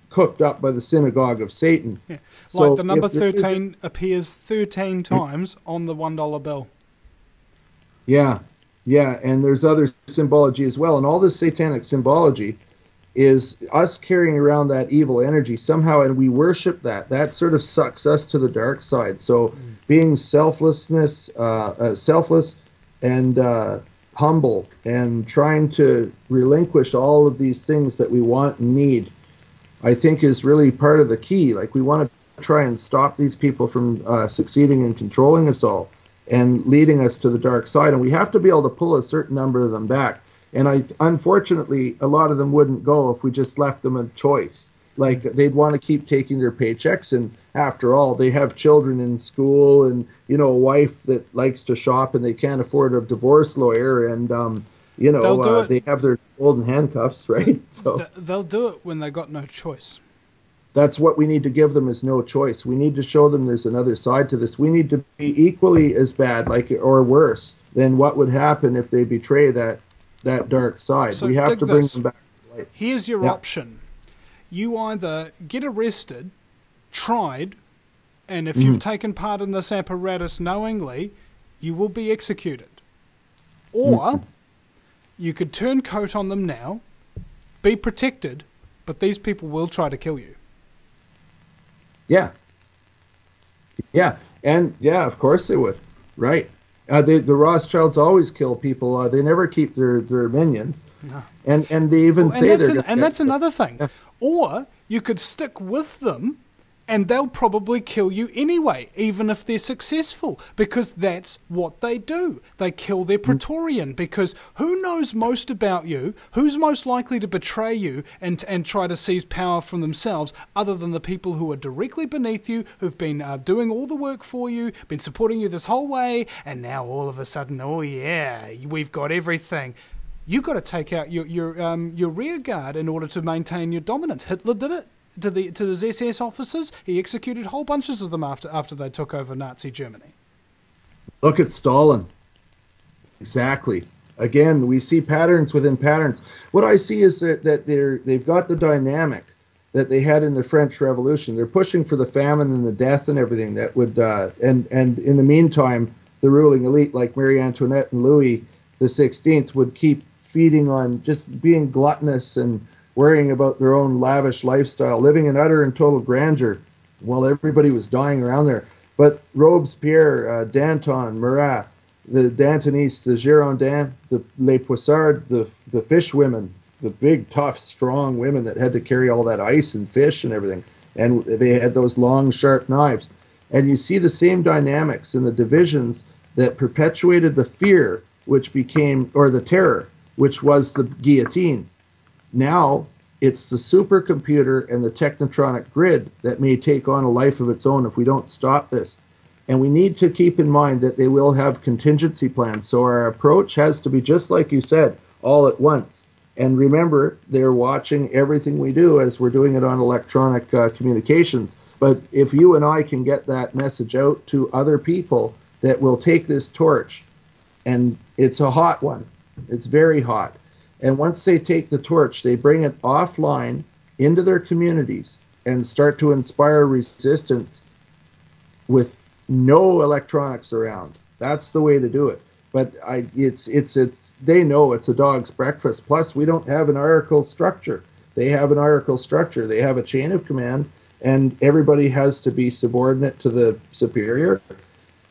cooked up by the synagogue of Satan. Yeah. So like the number 13 appears 13 times on the $1 bill. Yeah, yeah, and there's other symbology as well. And all this satanic symbology is us carrying around that evil energy somehow, and we worship that. That sort of sucks us to the dark side. So being selfless and humble and trying to relinquish all of these things that we want and need, I think is really part of the key. Like, we want to try and stop these people from succeeding in controlling us all and leading us to the dark side. And we have to be able to pull a certain number of them back. And unfortunately, a lot of them wouldn't go if we just left them a choice. Like, they'd want to keep taking their paychecks, and after all, they have children in school and, you know, a wife that likes to shop, and they can't afford a divorce lawyer, and, you know, they have their golden handcuffs, right? So they'll do it when they got no choice. That's what we need to give them, is no choice. We need to show them there's another side to this. We need to be equally as bad, like, or worse, than what would happen if they betray that dark side. So we have to bring them back to light. Here's your option. You either get arrested, tried, and if you've taken part in this apparatus knowingly, you will be executed. Or you could turn coat on them now, be protected, but these people will try to kill you. Yeah. Yeah. And yeah, of course they would. Right. The Rothschilds always kill people. They never keep their minions. No. And they even say they're... And that's another thing. Yeah. Or you could stick with them and they'll probably kill you anyway, even if they're successful, because that's what they do. They kill their Praetorian, because who knows most about you, who's most likely to betray you and try to seize power from themselves, other than the people who are directly beneath you, who've been doing all the work for you, been supporting you this whole way, and now all of a sudden, oh yeah, we've got everything. You've got to take out your rear guard in order to maintain your dominance. Hitler did it. To his SS officers, he executed whole bunches of them after they took over Nazi Germany. Look at Stalin. Exactly. Again, we see patterns within patterns. What I see is that they've got the dynamic that they had in the French Revolution. They're pushing for the famine and the death and everything that would, and in the meantime, the ruling elite like Marie Antoinette and Louis XVI would keep feeding on just being gluttonous and worrying about their own lavish lifestyle, living in utter and total grandeur while everybody was dying around there. But Robespierre, Danton, Marat, the Dantonistes, the Girondins, the Les Poissards, the fish women, the big, tough, strong women that had to carry all that ice and fish and everything. And they had those long, sharp knives. And you see the same dynamics in the divisions that perpetuated the fear, which became, or the terror, which was the guillotine. Now, it's the supercomputer and the technotronic grid that may take on a life of its own if we don't stop this. And we need to keep in mind that they will have contingency plans. So our approach has to be, just like you said, all at once. And remember, they're watching everything we do as we're doing it on electronic communications. But if you and I can get that message out to other people that will take this torch, and it's a hot one, it's very hot. And once they take the torch, they bring it offline into their communities, and start to inspire resistance with no electronics around. That's the way to do it. But they know it's a dog's breakfast. Plus, we don't have an hierarchical structure. They have an hierarchical structure. They have a chain of command, and everybody has to be subordinate to the superior.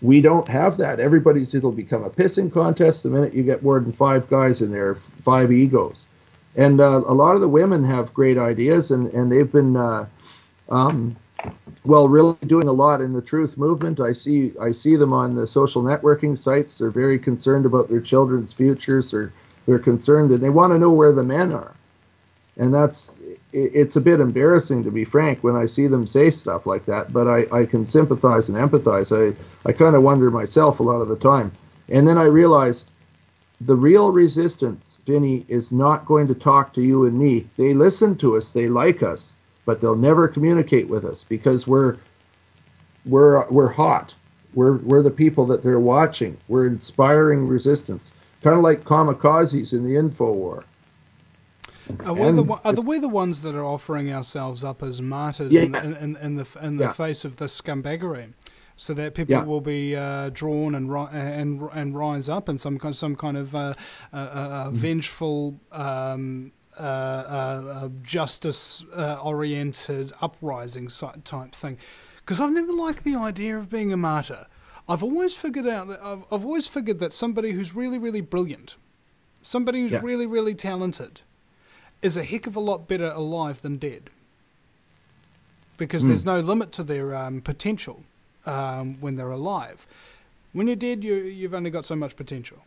We don't have that. It'll become a pissing contest the minute you get more than 5 guys in there, 5 egos. And a lot of the women have great ideas, and they've been, really doing a lot in the truth movement. I see them on the social networking sites. They're very concerned about their children's futures, or they're concerned, and they want to know where the men are. And it's a bit embarrassing, to be frank, when I see them say stuff like that, but I can sympathize and empathize. I kind of wonder myself a lot of the time. And then I realize the real resistance, Vinny, is not going to talk to you and me. They listen to us, they like us, but they'll never communicate with us because we're hot. We're the people that they're watching. We're inspiring resistance, kind of like kamikazes in the info war. Are we the ones that are offering ourselves up as martyrs yes. in the face of this scumbaggery, so that people will be drawn and rise up in some kind of vengeful, justice oriented uprising type thing? Because I've never liked the idea of being a martyr. I've always figured that somebody who's really, really brilliant, somebody who's really, really talented, is a heck of a lot better alive than dead, because there's no limit to their potential when they're alive. When you're dead, you've only got so much potential.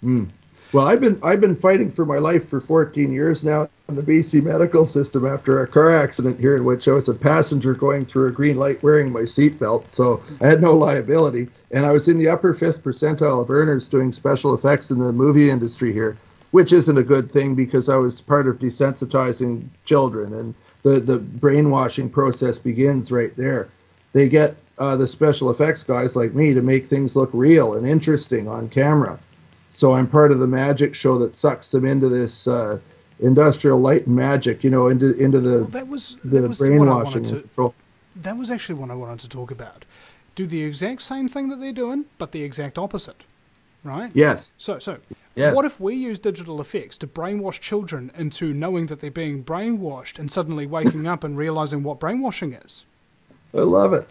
Well, I've been fighting for my life for 14 years now in the BC medical system after a car accident here, in which I was a passenger going through a green light wearing my seatbelt, so I had no liability, and I was in the upper 5th percentile of earners doing special effects in the movie industry here, which isn't a good thing because I was part of desensitizing children, and the brainwashing process begins right there. They get the special effects guys like me to make things look real and interesting on camera. So I'm part of the magic show that sucks them into this industrial light and magic, into the brainwashing. That was actually what I wanted to talk about. Do the exact same thing that they're doing, but the exact opposite, right? Yes. So. Yes. What if we use digital effects to brainwash children into knowing that they're being brainwashed and suddenly waking up and realizing what brainwashing is? I love it.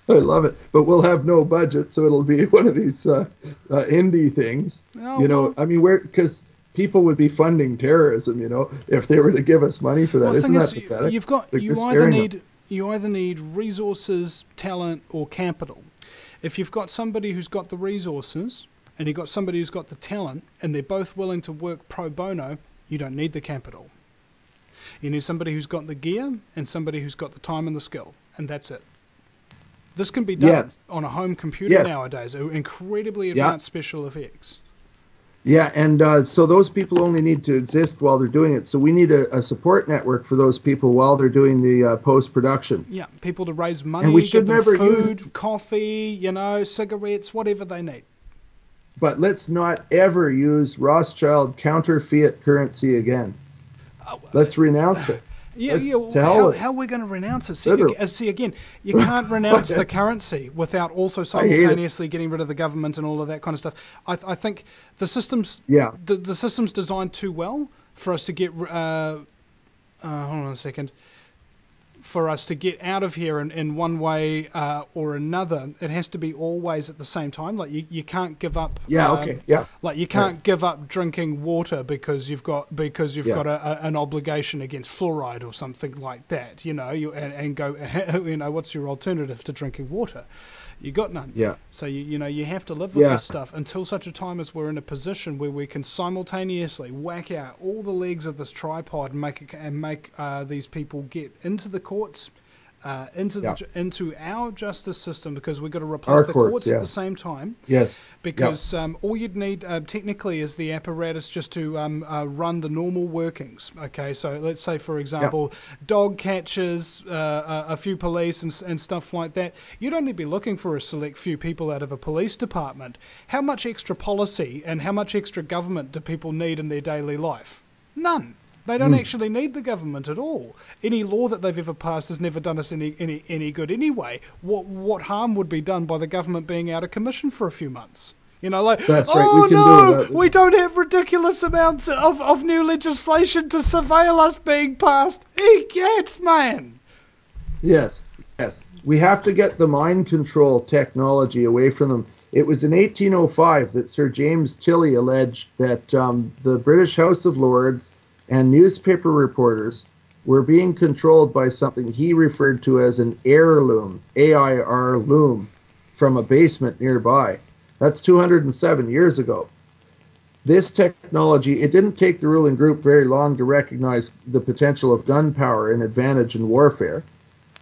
But we'll have no budget, so it'll be one of these indie things. Because people would be funding terrorism, if they were to give us money for that. Isn't that pathetic? You either need resources, talent, or capital. If you've got somebody who's got the resources, and you've got somebody who's got the talent, and they're both willing to work pro bono, you don't need the capital. You need somebody who's got the gear and somebody who's got the time and the skill, and that's it. This can be done on a home computer nowadays, incredibly advanced special effects. Yeah, and so those people only need to exist while they're doing it. So we need a support network for those people while they're doing the post-production. Yeah, people to raise money, and we should give them never food, coffee, cigarettes, whatever they need. But let's not ever use Rothschild counterfeit currency again. Let's renounce it. How are we going to renounce it? See, again, you can't renounce the currency without also simultaneously getting rid of the government and all of that kind of stuff. I think the system's the system's designed too well for us to get. Hold on a second. For us to get out of here in one way or another, it has to be always at the same time. Like you can't give up. Like you can't give up drinking water because you've got an obligation against fluoride or something like that. And go. What's your alternative to drinking water? You got none. Yeah. So you have to live with this stuff until such a time as we're in a position where we can simultaneously whack out all the legs of this tripod and make these people get into the courts, into our justice system, because we've got to replace the courts at the same time. Yes. Because all you'd need technically is the apparatus just to run the normal workings. Okay, so let's say, for example, dog catchers, a few police and stuff like that. You'd only be looking for a select few people out of a police department. How much extra policy and how much extra government do people need in their daily life? None. They don't actually need the government at all. Any law that they've ever passed has never done us any good anyway. What harm would be done by the government being out of commission for a few months? You know, like, That's right. oh We can no, do we don't have ridiculous amounts of new legislation to surveil us being passed. Egats, man. Yes, yes. We have to get the mind control technology away from them. It was in 1805 that Sir James Tilley alleged that the British House of Lords and newspaper reporters were being controlled by something he referred to as an heirloom, AIR loom, from a basement nearby. That's 207 years ago. This technology, it didn't take the ruling group very long to recognize the potential of gunpowder and advantage in warfare.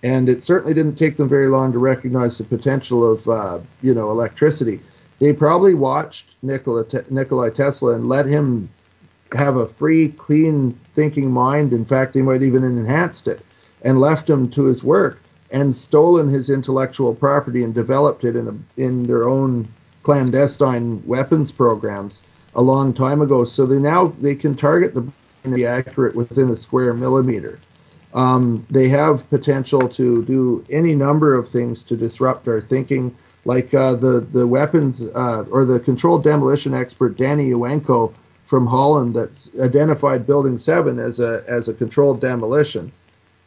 And it certainly didn't take them very long to recognize the potential of, electricity. They probably watched Nikola Tesla and let him have a free, clean thinking mind. In fact, they might even enhanced it and left him to his work and stolen his intellectual property and developed it in their own clandestine weapons programs a long time ago. So they can target the brain and be accurate within a square millimeter. They have potential to do any number of things to disrupt our thinking, like the weapons or the controlled demolition expert Danny Uenko from Holland that's identified Building 7 as a controlled demolition.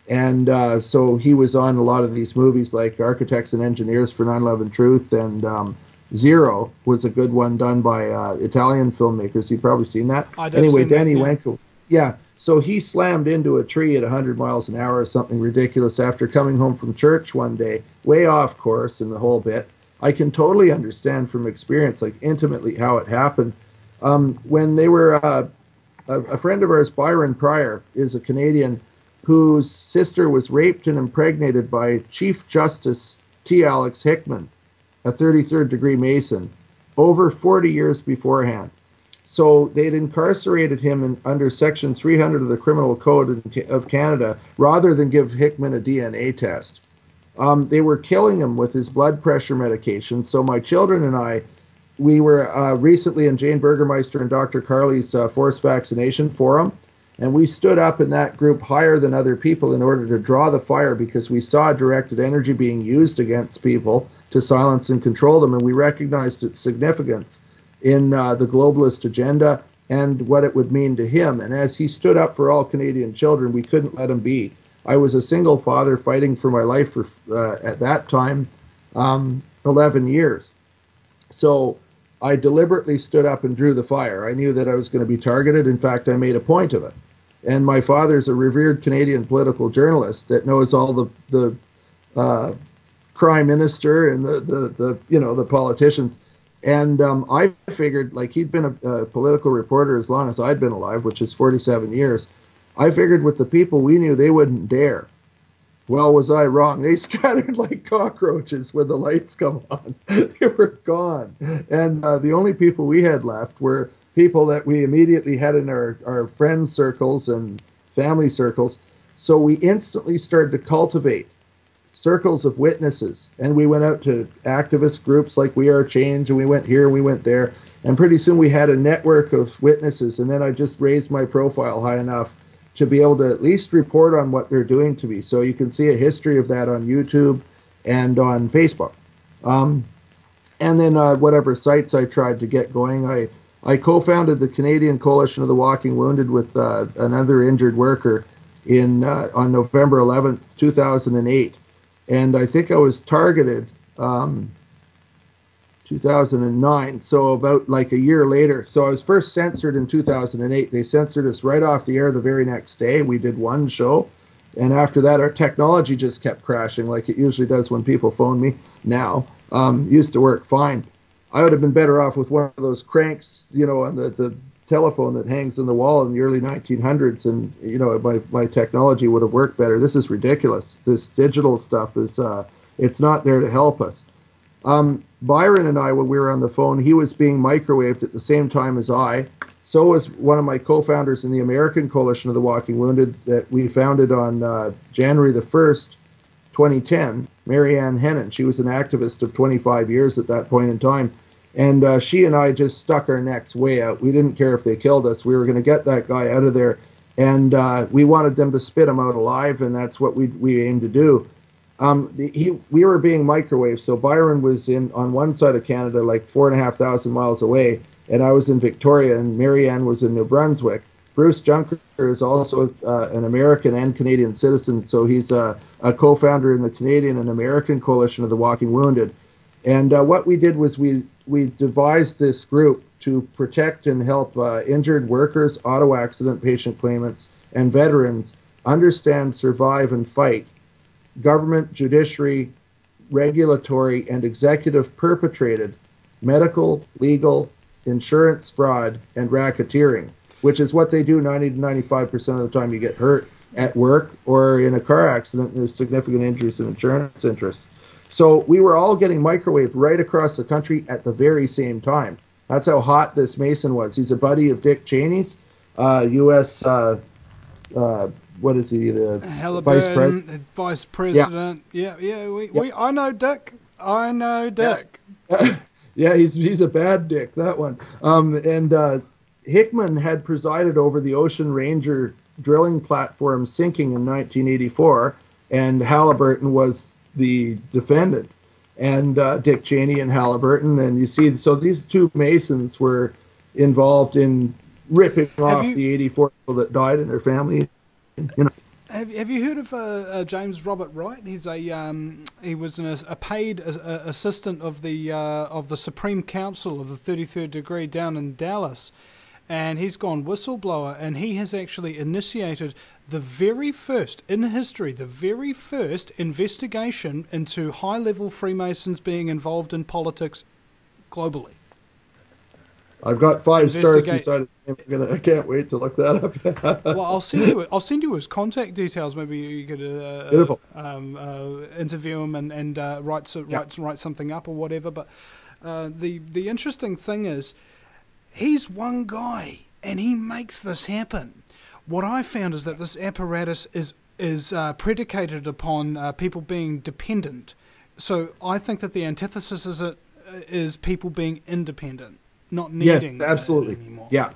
And so he was on a lot of these movies like Architects and Engineers for 9/11 Truth, and Zero was a good one done by Italian filmmakers. You've probably seen that. Anyway, Danny Uenko. Yeah. So he slammed into a tree at 100 miles an hour or something ridiculous after coming home from church one day, way off course in the whole bit. I can totally understand from experience, like intimately, how it happened. When they were, a friend of ours, Byron Pryor, is a Canadian whose sister was raped and impregnated by Chief Justice T. Alex Hickman, a 33rd degree Mason, over 40 years beforehand. So they'd incarcerated him under Section 300 of the Criminal Code of Canada rather than give Hickman a DNA test. They were killing him with his blood pressure medication. So my children and I, we were recently in Jane Burgermeister and Dr. Carley's forced vaccination forum, and we stood up in that group higher than other people in order to draw the fire because we saw directed energy being used against people to silence and control them, and we recognized its significance in the globalist agenda and what it would mean to him. And as he stood up for all Canadian children, we couldn't let him be. I was a single father fighting for my life for, at that time, 11 years. So I deliberately stood up and drew the fire. I knew that I was going to be targeted. In fact, I made a point of it. And my father's a revered Canadian political journalist that knows all the prime minister and the politicians. And I figured, like, he'd been a political reporter as long as I'd been alive, which is 47 years. I figured with the people we knew, they wouldn't dare. Well, was I wrong? They scattered like cockroaches when the lights come on. They were gone. And the only people we had left were people that we immediately had in our friends circles and family circles. So we instantly started to cultivate circles of witnesses, and we went out to activist groups like We Are Change, and we went here, we went there, and pretty soon we had a network of witnesses. And then I just raised my profile high enough to be able to at least report on what they're doing to me. So you can see a history of that on YouTube and on Facebook. And then whatever sites I tried to get going, I co-founded the Canadian Coalition of the Walking Wounded with another injured worker on November 11th, 2008. And I think I was targeted 2009, so about like a year later. So I was first censored in 2008. They censored us right off the air the very next day. We did one show. And after that, our technology just kept crashing like it usually does when people phone me now. Used to work fine. I would have been better off with one of those cranks, on the telephone that hangs on the wall in the early 1900s, and my technology would have worked better. This is ridiculous. This digital stuff is it's not there to help us. Byron and I, when we were on the phone, he was being microwaved at the same time as I. So was one of my co-founders in the American Coalition of the Walking Wounded that we founded on January the 1st, 2010, Marianne Hennon. She was an activist of 25 years at that point in time. And she and I just stuck our necks way out. We didn't care if they killed us. We were going to get that guy out of there. and we wanted them to spit him out alive, and that's what we aimed to do. We were being microwaved, so Byron was on one side of Canada, like 4,500 miles away, and I was in Victoria, and Marianne was in New Brunswick. Bruce Junker is also an American and Canadian citizen, so he's a co-founder in the Canadian and American Coalition of the Walking Wounded. And what we did was we devised this group to protect and help injured workers, auto accident patient claimants, and veterans understand, survive, and fight government, judiciary, regulatory, and executive perpetrated medical, legal, insurance fraud, and racketeering, which is what they do 90 to 95% of the time you get hurt at work or in a car accident. There's significant injuries and insurance interests. So we were all getting microwaved right across the country at the very same time. That's how hot this Mason was. He's a buddy of Dick Cheney's, U.S. What is he? The vice president. Vice president. Yeah. I know Dick. I know Dick. Yeah, he's a bad Dick. That one. And Hickman had presided over the Ocean Ranger drilling platform sinking in 1984, and Halliburton was the defendant, and Dick Cheney and Halliburton. And you see, so these two Masons were involved in ripping off the 84 people that died and their family. You know. Have you heard of James Robert Wright? He's he was a paid assistant of the Supreme Council of the 33rd degree down in Dallas, and he's gone whistleblower, and he has actually initiated the very first in history, the very first investigation into high-level Freemasons being involved in politics globally. I've got 5 stars beside it. I can't wait to look that up. Well, I'll send you his contact details. Maybe you could interview him and write something up or whatever. But the interesting thing is, he's one guy and he makes this happen. What I found is that this apparatus is predicated upon people being dependent. So I think that the antithesis is people being independent, not needing absolutely. It anymore. Yeah.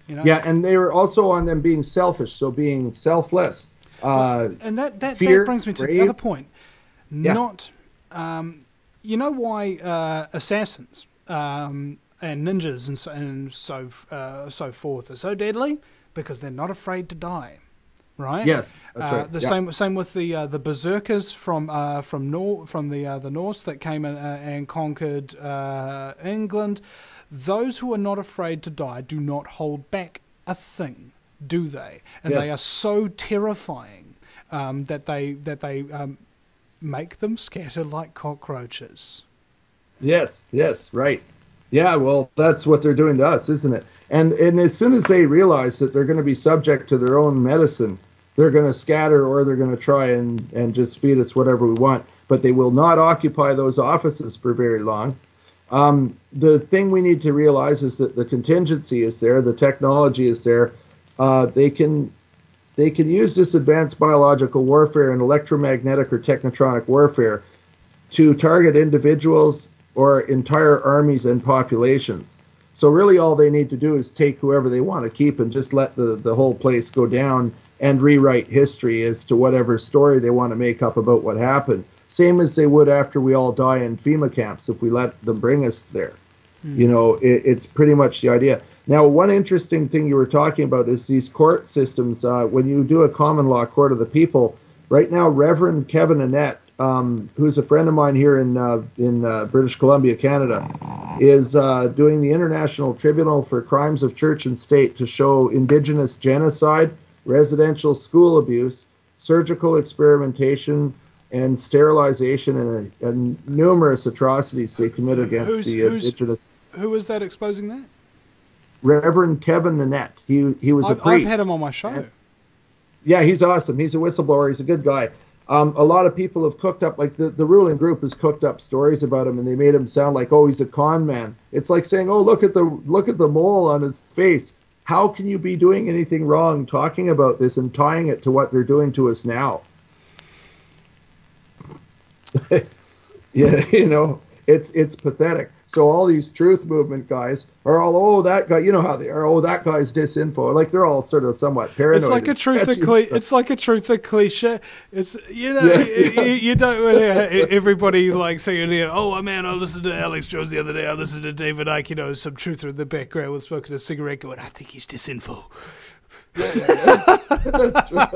You know? Yeah, and they were also on them being selfish, so being selfless. And that fear, brings me to brave. the other point. Yeah. Not, you know why assassins and ninjas and so forth are so deadly? Because they're not afraid to die, right? Yes, that's right. The same with the berserkers from the Norse that came in and conquered England. Those who are not afraid to die do not hold back a thing, do they? And they are so terrifying that they make them scatter like cockroaches. Yes, right. Yeah, well, that's what they're doing to us, isn't it? And as soon as they realize that they're going to be subject to their own medicine, they're going to scatter, or they're going to try and just feed us whatever we want. But they will not occupy those offices for very long. The thing we need to realize is that the contingency is there, the technology is there. They can use this advanced biological warfare and electromagnetic or technotronic warfare to target individuals or entire armies and populations. So really all they need to do is take whoever they want to keep and just let the whole place go down and rewrite history as to whatever story they want to make up about what happened. Same as they would after we all die in FEMA camps if we let them bring us there. You know, it's pretty much the idea. Now, one interesting thing you were talking about is these court systems. When you do a common law court of the people, right now Reverend Kevin Annett, who's a friend of mine here in British Columbia, Canada, is doing the International Tribunal for Crimes of Church and State to show Indigenous genocide, residential school abuse, surgical experimentation, and sterilization, and numerous atrocities they commit against the Indigenous. Who is that exposing that? Reverend Kevin Annett. He was a priest. I've had him on my show. Yeah, he's awesome. He's a whistleblower. He's a good guy. A lot of people have cooked up, like the ruling group has cooked up stories about him, and they made him sound like, oh, he's a con man. It's like saying, oh, look at the mole on his face. How can you be doing anything wrong talking about this and tying it to what they're doing to us now? Yeah, you know, it's pathetic. So all these truth movement guys are all, oh, that guy, you know how they are, oh, that guy's disinfo. Like they're all sort of somewhat paranoid. It's like a truth of cliche. It's, you know, yes. You don't want everybody like saying, oh man, I listened to Alex Jones the other day. I listened to David Icke, you know, some truther in the background was smoking a cigarette going, I think he's disinfo. That's right.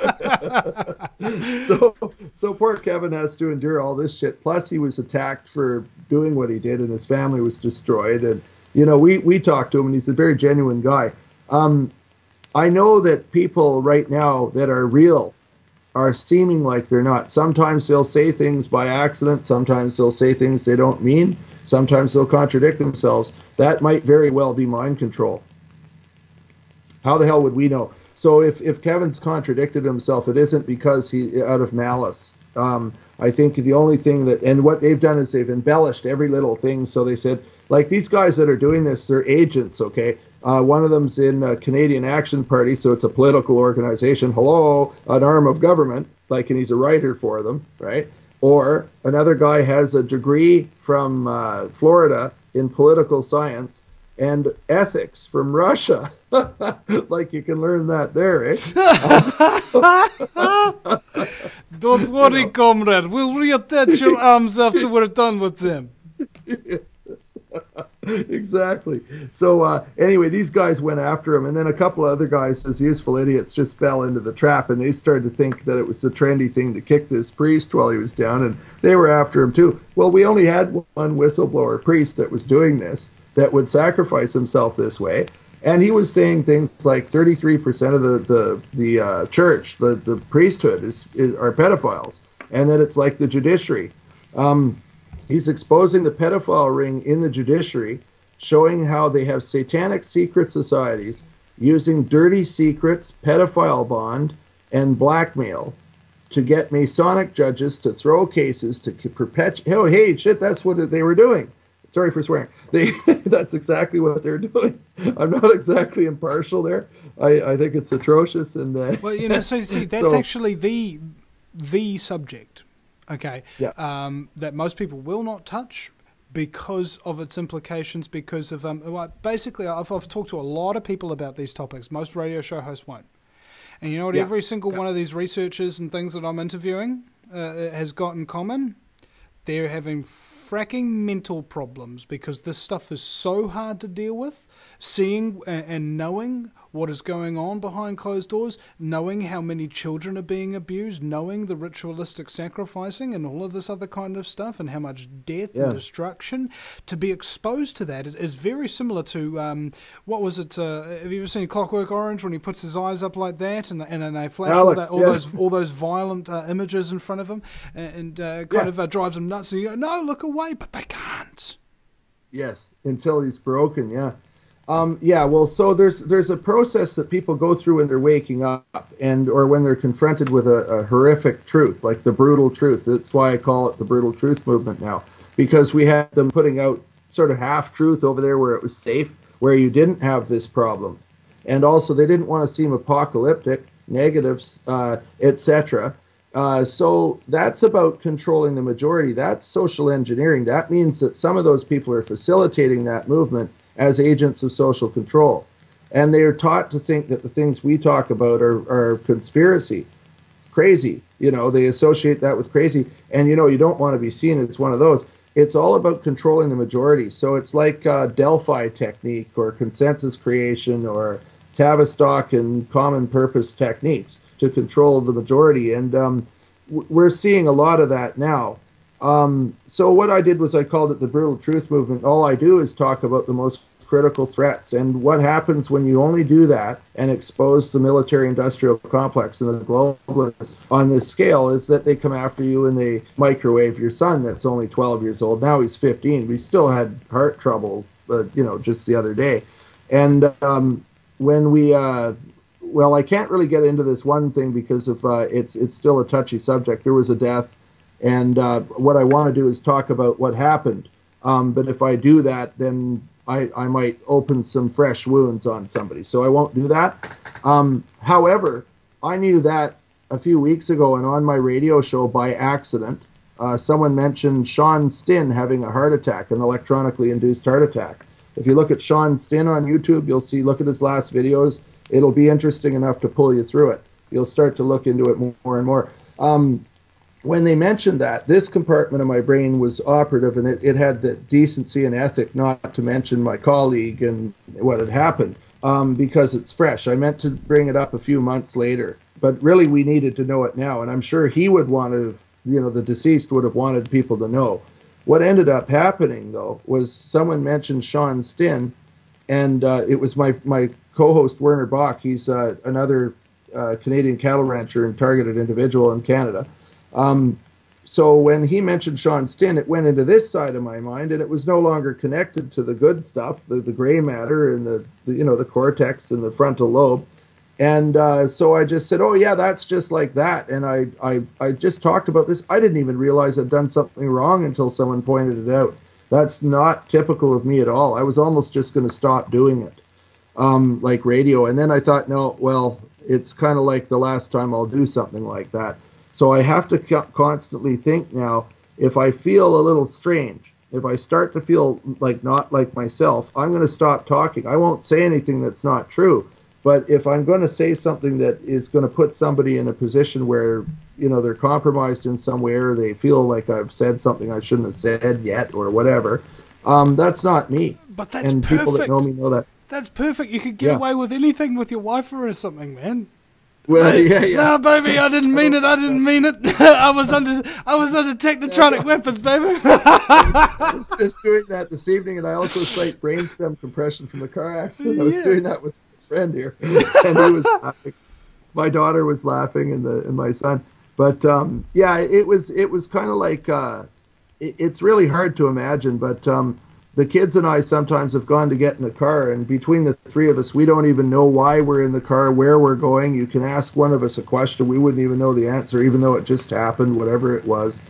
So poor Kevin has to endure all this shit. Plus he was attacked for doing what he did, and his family was destroyed. And you know, we talked to him, and he's a very genuine guy. I know that people right now that are real are seeming like they're not. Sometimes they'll say things by accident. Sometimes they'll say things they don't mean. Sometimes they'll contradict themselves. That might very well be mind control. How the hell would we know? So if Kevin's contradicted himself, it isn't because he out of malice. I think the only thing that, and what they've done is they've embellished every little thing. So they said, like these guys that are doing this, they're agents, okay? One of them's in Canadian Action Party, so it's a political organization. Hello, an arm of government, like, and he's a writer for them, right? Or another guy has a degree from Florida in political science and ethics from Russia. Like you can learn that there, eh? Don't worry, comrade. We'll reattach your arms after we're done with them. Exactly. So anyway, these guys went after him, and then a couple of other guys, as useful idiots, just fell into the trap, and they started to think that it was the trendy thing to kick this priest while he was down, and they were after him too. Well, we only had one whistleblower priest that was doing this, that would sacrifice himself this way, and he was saying things like 33% of the church, the priesthood are pedophiles, and that it's like the judiciary. He's exposing the pedophile ring in the judiciary, showing how they have satanic secret societies using dirty secrets, pedophile bond, and blackmail to get Masonic judges to throw cases to perpetuate. Oh, hey, shit, that's what they were doing. Sorry for swearing. That's exactly what they're doing. I'm not exactly impartial there. I think it's atrocious. And well, you know, so see, that's actually the subject. Okay, yeah. That most people will not touch because of its implications, because of basically I've talked to a lot of people about these topics. Most radio show hosts won't. And you know what, every single one of these researchers and things that I'm interviewing has got in common? They're having fracking mental problems because this stuff is so hard to deal with. Seeing and knowing what is going on behind closed doors, knowing how many children are being abused, knowing the ritualistic sacrificing and all of this other kind of stuff, and how much death and destruction. To be exposed to that is very similar to, what was it, have you ever seen Clockwork Orange when he puts his eyes up like that and then they flash all those violent images in front of him and kind of drives him nuts, and you go, no, look away, but they can't. Yes, until he's broken, well, so there's a process that people go through when they're waking up or when they're confronted with a horrific truth, like the brutal truth. That's why I call it the brutal truth movement now, because we had them putting out sort of half-truth over there where it was safe, where you didn't have this problem. And also they didn't want to seem apocalyptic, negatives, etc. So that's about controlling the majority. That's social engineering. That means that some of those people are facilitating that movement as agents of social control. And they are taught to think that the things we talk about are conspiracy, crazy. You know, they associate that with crazy. And, you know, you don't want to be seen as one of those. It's all about controlling the majority. So it's like Delphi technique or consensus creation or Tavistock and common purpose techniques to control the majority. And we're seeing a lot of that now. So what I did was I called it the brutal truth movement. All I do is talk about the most critical threats. And what happens when you only do that and expose the military-industrial complex and the globalists on this scale is that they come after you and they microwave your son that's only 12 years old. Now he's 15. We still had heart trouble, just the other day. And when we... well, I can't really get into this one thing because of it's still a touchy subject. There was a death. And what I want to do is talk about what happened. But if I do that, then I might open some fresh wounds on somebody. So I won't do that. However, I knew that a few weeks ago and on my radio show by accident. Someone mentioned Sean Stinn having a heart attack, an electronically induced heart attack. If you look at Sean Stinn on YouTube, you'll see, look at his last videos. It'll be interesting enough to pull you through it. You'll start to look into it more and more. When they mentioned that, this compartment of my brain was operative, and it had the decency and ethic not to mention my colleague and what had happened, because it's fresh. I meant to bring it up a few months later, but really we needed to know it now, and I'm sure he would want to, the deceased would have wanted people to know. What ended up happening, though, was someone mentioned Sean Stinn, and it was my co-host Werner Bach. He's another Canadian cattle rancher and targeted individual in Canada. So when he mentioned Sean Stinn, it went into this side of my mind, and it was no longer connected to the good stuff, the gray matter and the cortex and the frontal lobe. And so I just said, oh yeah, that's just like that. And I just talked about this. I didn't even realize I'd done something wrong until someone pointed it out. That's not typical of me at all. I was almost just going to stop doing it, like radio. And then I thought, no, well, it's kind of like the last time I'll do something like that. So I have to constantly think now, if I feel a little strange, if I start to feel like not like myself, I'm going to stop talking. I won't say anything that's not true. But if I'm going to say something that is going to put somebody in a position where, they're compromised in some way, or they feel like I've said something I shouldn't have said yet or whatever, that's not me. But that's and perfect. People that know me know that. That's perfect. You could get away with anything with your wife or something, man. Well, yeah. No, baby, I didn't mean it. I didn't mean it. I was under technotronic weapons, baby. I was just doing that this evening, and I also cite brainstem compression from the car accident. I was doing that with a friend here, and he was laughing. My daughter was laughing, and my son. But yeah, it was kind of like it's really hard to imagine, but. The kids and I sometimes have gone to get in a car, and between the three of us, we don't even know why we're in the car, where we're going. You can ask one of us a question, we wouldn't even know the answer, even though it just happened, whatever it was.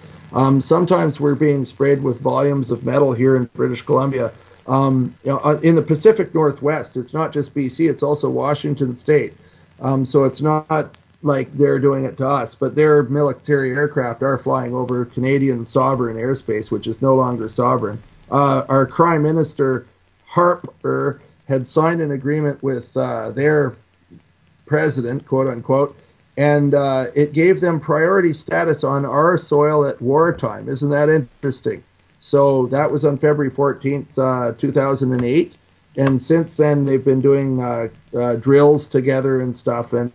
Sometimes we're being sprayed with volumes of metal here in British Columbia. In the Pacific Northwest, it's not just BC, it's also Washington State. So it's not like they're doing it to us, but their military aircraft are flying over Canadian sovereign airspace, which is no longer sovereign. Our Prime Minister, Harper, had signed an agreement with their president, quote unquote, and it gave them priority status on our soil at wartime. Isn't that interesting? So that was on February 14th, 2008. And since then, they've been doing drills together and stuff. And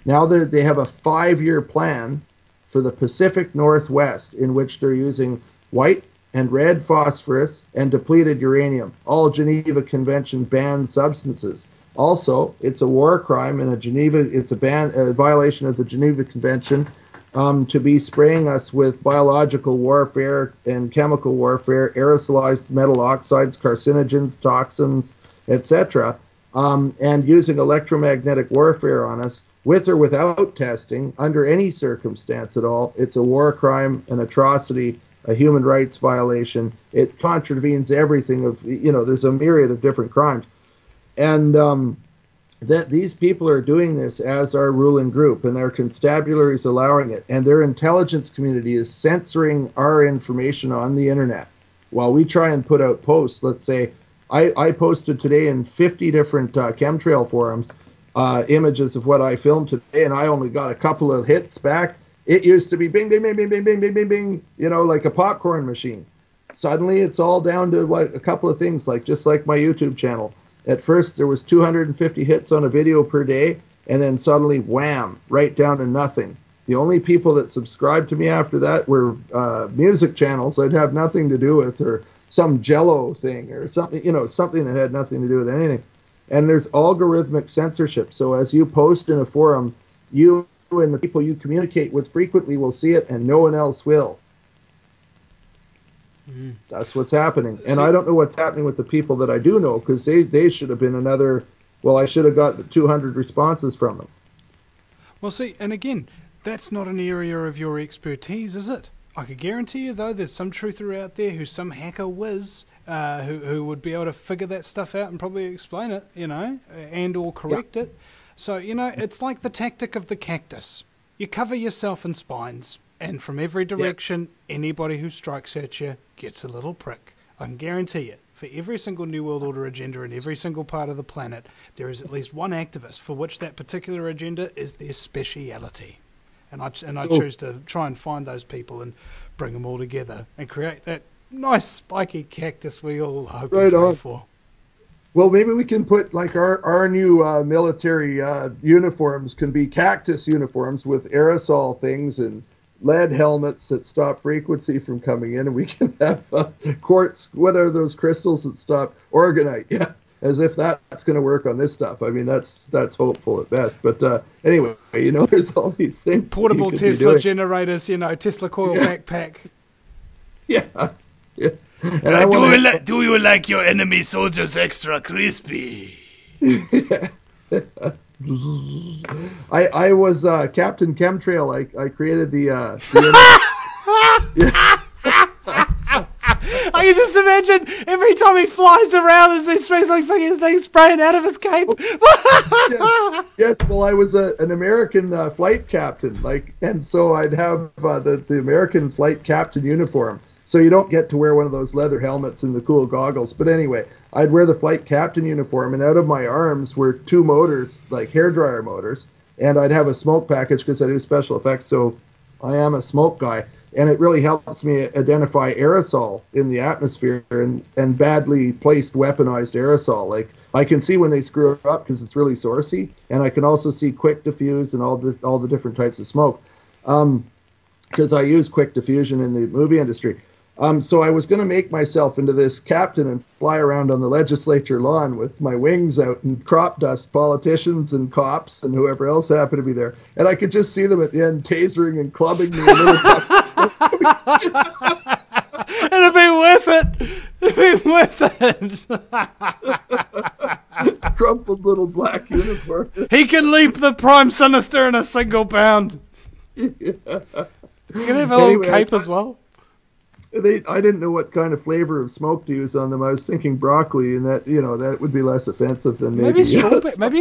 now they have a 5-year plan for the Pacific Northwest, in which they're using white and red phosphorus and depleted uranium, all Geneva Convention banned substances. Also, it's a war crime and it's a violation of the Geneva Convention to be spraying us with biological warfare and chemical warfare, aerosolized metal oxides, carcinogens, toxins, etc., and using electromagnetic warfare on us with or without testing under any circumstance at all. It's a war crime, an atrocity, a human rights violation. It contravenes everything of, there's a myriad of different crimes. And that these people are doing this as our ruling group, and their constabulary is allowing it, and their intelligence community is censoring our information on the internet. While we try and put out posts, let's say, I posted today in 50 different chemtrail forums images of what I filmed today, and I only got a couple of hits back. It used to be bing, bing, bing, bing, bing, bing, bing, bing, bing, like a popcorn machine. Suddenly it's all down to a couple of things, just like my YouTube channel. At first there was 250 hits on a video per day, and then suddenly, wham, right down to nothing. The only people that subscribed to me after that were music channels I'd have nothing to do with, or some Jello thing, or something, something that had nothing to do with anything. And there's algorithmic censorship. So as you post in a forum, you and the people you communicate with frequently will see it, and no one else will. That's what's happening. And I don't know what's happening with the people that I do know, because they should have been another, I should have got 200 responses from them. Well, see, and again, that's not an area of your expertise, is it? I could guarantee you, though, there's some truther out there who's some hacker whiz who would be able to figure that stuff out and probably explain it, and or correct it. So, it's like the tactic of the cactus. You cover yourself in spines. And from every direction, anybody who strikes at you gets a little prick. I can guarantee you, for every single New World Order agenda in every single part of the planet, there is at least one activist for which that particular agenda is their speciality. And I choose to try and find those people and bring them all together and create that nice spiky cactus we all hope and pray for. Well, maybe we can put, like, our new military uniforms can be cactus uniforms with aerosol things and lead helmets that stop frequency from coming in, and we can have quartz, what are those crystals that stop orgonite? Yeah, as if that's going to work on this stuff. I mean, that's hopeful at best. But anyway, you know, there's all these things. Portable Tesla generators, you know, Tesla coil backpack. Yeah. Yeah. And do you like your enemy soldiers extra crispy? I was Captain Chemtrail. I created the I can just imagine every time he flies around, there's these like fucking things spraying out of his cape. Yes. Well, I was an American flight captain, and so I'd have the American flight captain uniform. So you don't get to wear one of those leather helmets and the cool goggles. But anyway, I'd wear the flight captain uniform, and out of my arms were 2 motors, like hairdryer motors, and I'd have a smoke package because I do special effects, so I am a smoke guy. And it really helps me identify aerosol in the atmosphere and badly placed weaponized aerosol. Like, I can see when they screw up because it's really sourcey, and I can also see quick diffuse and all the different types of smoke because I use quick diffusion in the movie industry. So I was going to make myself into this captain and fly around on the legislature lawn with my wings out and crop dust politicians and cops and whoever else happened to be there. And I could just see them at the end tasering and clubbing me. It'll be worth it. It'll be worth it. Crumpled little black uniform. He can leap the Prime Sinister in a single bound. Yeah. You can have a little cape as well. I didn't know what kind of flavor of smoke to use on them. I was thinking broccoli, and that would be less offensive than maybe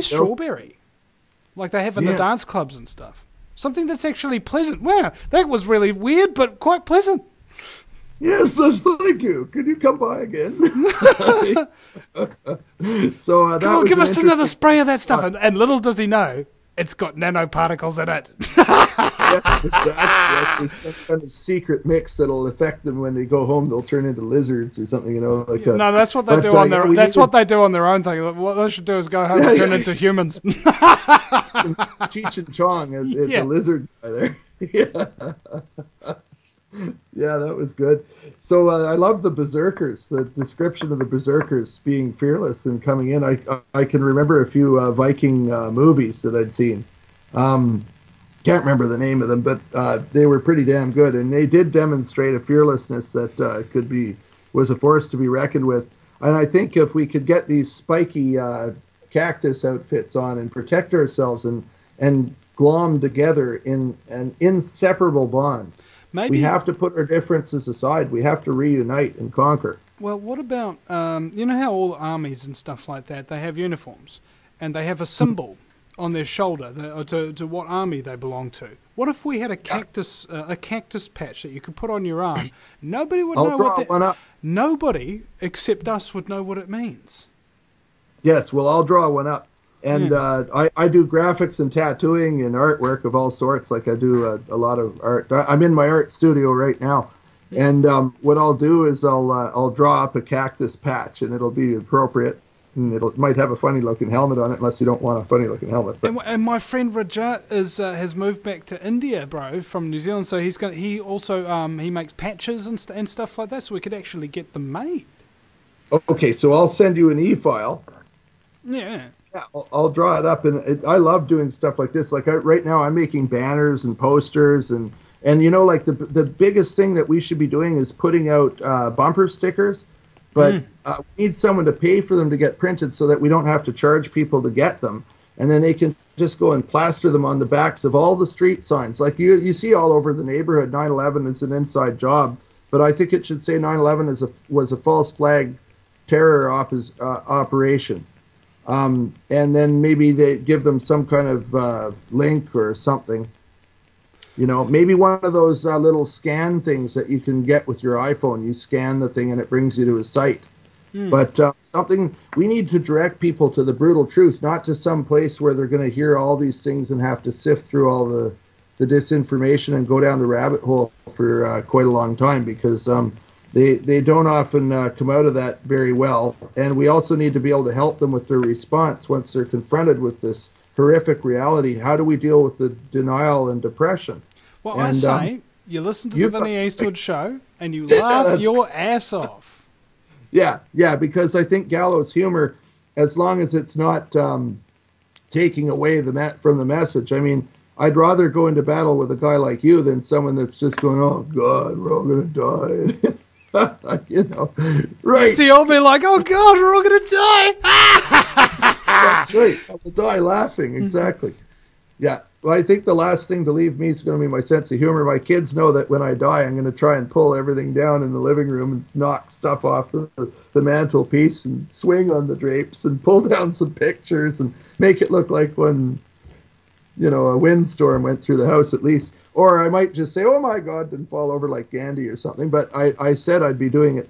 strawberry, like they have in the dance clubs and stuff. Something that's actually pleasant. Wow, that was really weird, but quite pleasant. Yes, thank you. Could you come by again? So come on, give us another spray of that stuff. And little does he know, it's got nanoparticles in it. Yes, there's some kind of secret mix that'll affect them when they go home. They'll turn into lizards or something, No, that's what they do on their. That's what they do on their own thing. What they should do is go home and turn into humans. Cheech and Chong as the lizard guy there. Yeah, that was good. So I love the berserkers. The description of the berserkers being fearless and coming in. I can remember a few Viking movies that I'd seen. Can't remember the name of them, but they were pretty damn good, and they did demonstrate a fearlessness that was a force to be reckoned with. And I think if we could get these spiky cactus outfits on and protect ourselves and glom together in an inseparable bonds. We have to put our differences aside. We have to reunite and conquer. Well, what about, you know how all armies and stuff like that, they have uniforms, and they have a symbol on their shoulder to what army they belong to. What if we had a cactus patch that you could put on your arm? Nobody would know what that... Nobody except us would know what it means. Yes, well, I'll draw one up. And I do graphics and tattooing and artwork of all sorts. Like, I do a lot of art. I'm in my art studio right now. And what I'll do is I'll draw up a cactus patch, and it'll be appropriate. And it might have a funny-looking helmet on it, unless you don't want a funny-looking helmet. And my friend Rajat has moved back to India, bro, from New Zealand. So he also makes patches and stuff like that, so we could actually get them made. Okay, so I'll send you an e-file. Yeah. I'll draw it up, and I love doing stuff like this. Like, right now, I'm making banners and posters, and like the biggest thing that we should be doing is putting out bumper stickers. But we need someone to pay for them to get printed so that we don't have to charge people to get them. And then they can just go and plaster them on the backs of all the street signs. Like you see all over the neighborhood, 9/11 is an inside job. But I think it should say 9/11 was a false flag terror operation. And then maybe they give them some kind of link or something. You know, maybe one of those little scan things that you can get with your iPhone. You scan the thing and it brings you to a site. But something, we need to direct people to the brutal truth, not to some place where they're going to hear all these things and have to sift through all the disinformation and go down the rabbit hole for quite a long time, because they don't often come out of that very well. And we also need to be able to help them with their response once they're confronted with this horrific reality. How do we deal with the denial and depression? Well, I say, you listen to the Vinny Eastwood show and you laugh your ass off. Yeah, because I think gallows humor, as long as it's not taking away from the message. I mean, I'd rather go into battle with a guy like you than someone that's just going, "Oh God, we're all gonna die," you know, right? So you'll be like, "Oh God, we're all gonna die." That's right. I will die laughing. Exactly. Yeah. Well, I think the last thing to leave me is going to be my sense of humor. My kids know that when I die, I'm going to try and pull everything down in the living room and knock stuff off the mantelpiece and swing on the drapes and pull down some pictures and make it look like when, you know, a windstorm went through the house at least. Or I might just say, "Oh my God," and fall over like Gandhi or something. But I said I'd be doing it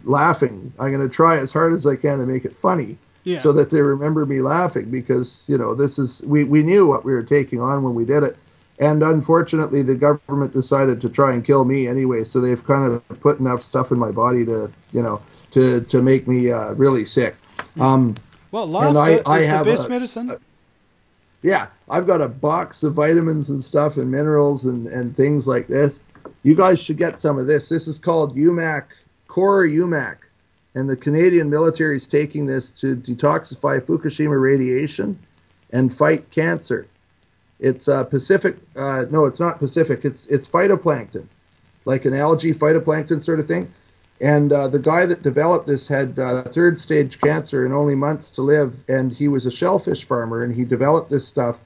laughing. I'm going to try as hard as I can to make it funny. Yeah. So that they remember me laughing, because, you know, this is, we knew what we were taking on when we did it. And unfortunately, the government decided to try and kill me anyway. So they've kind of put enough stuff in my body to, you know, to make me really sick. Well, laughter is the best medicine. Yeah, I've got a box of vitamins and stuff and minerals and things like this. You guys should get some of this. This is called UMAC, Core UMAC. And the Canadian military is taking this to detoxify Fukushima radiation and fight cancer. It's Pacific. No, it's not Pacific. It's phytoplankton, like an algae phytoplankton sort of thing. And the guy that developed this had third stage cancer and only months to live. And he was a shellfish farmer, and he developed this stuff.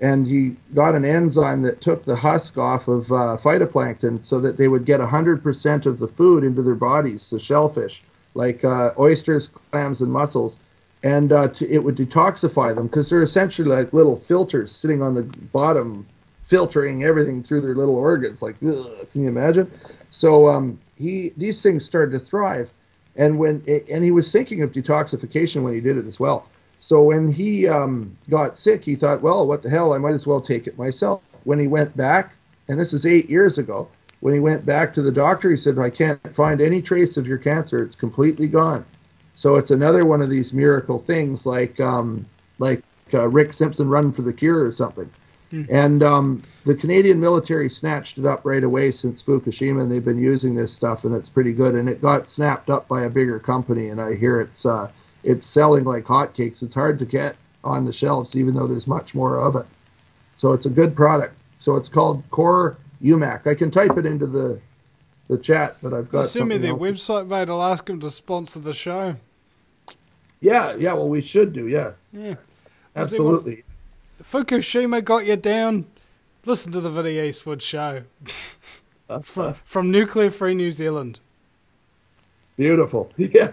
And he got an enzyme that took the husk off of phytoplankton so that they would get 100% of the food into their bodies, the shellfish, like oysters, clams, and mussels, and it would detoxify them, because they're essentially like little filters sitting on the bottom, filtering everything through their little organs. Like, ugh, can you imagine? So these things started to thrive, and he was thinking of detoxification when he did it as well. So when he got sick, he thought, well, what the hell? I might as well take it myself. When he went back, and this is 8 years ago. When he went back to the doctor, he said, "I can't find any trace of your cancer. It's completely gone." So it's another one of these miracle things, like Rick Simpson Run for the Cure or something. And the Canadian military snatched it up right away since Fukushima, and they've been using this stuff, and it's pretty good. And it got snapped up by a bigger company, and I hear it's selling like hotcakes. It's hard to get on the shelves, even though there's much more of it. So it's a good product. So it's called Core UMAC. I can type it into the chat, but I've got send me their website, mate. I'll ask them to sponsor the show. Yeah, well, we should do, yeah. Absolutely. Fukushima got you down. Listen to the Vinny Eastwood show. from Nuclear Free New Zealand. Beautiful. Yeah.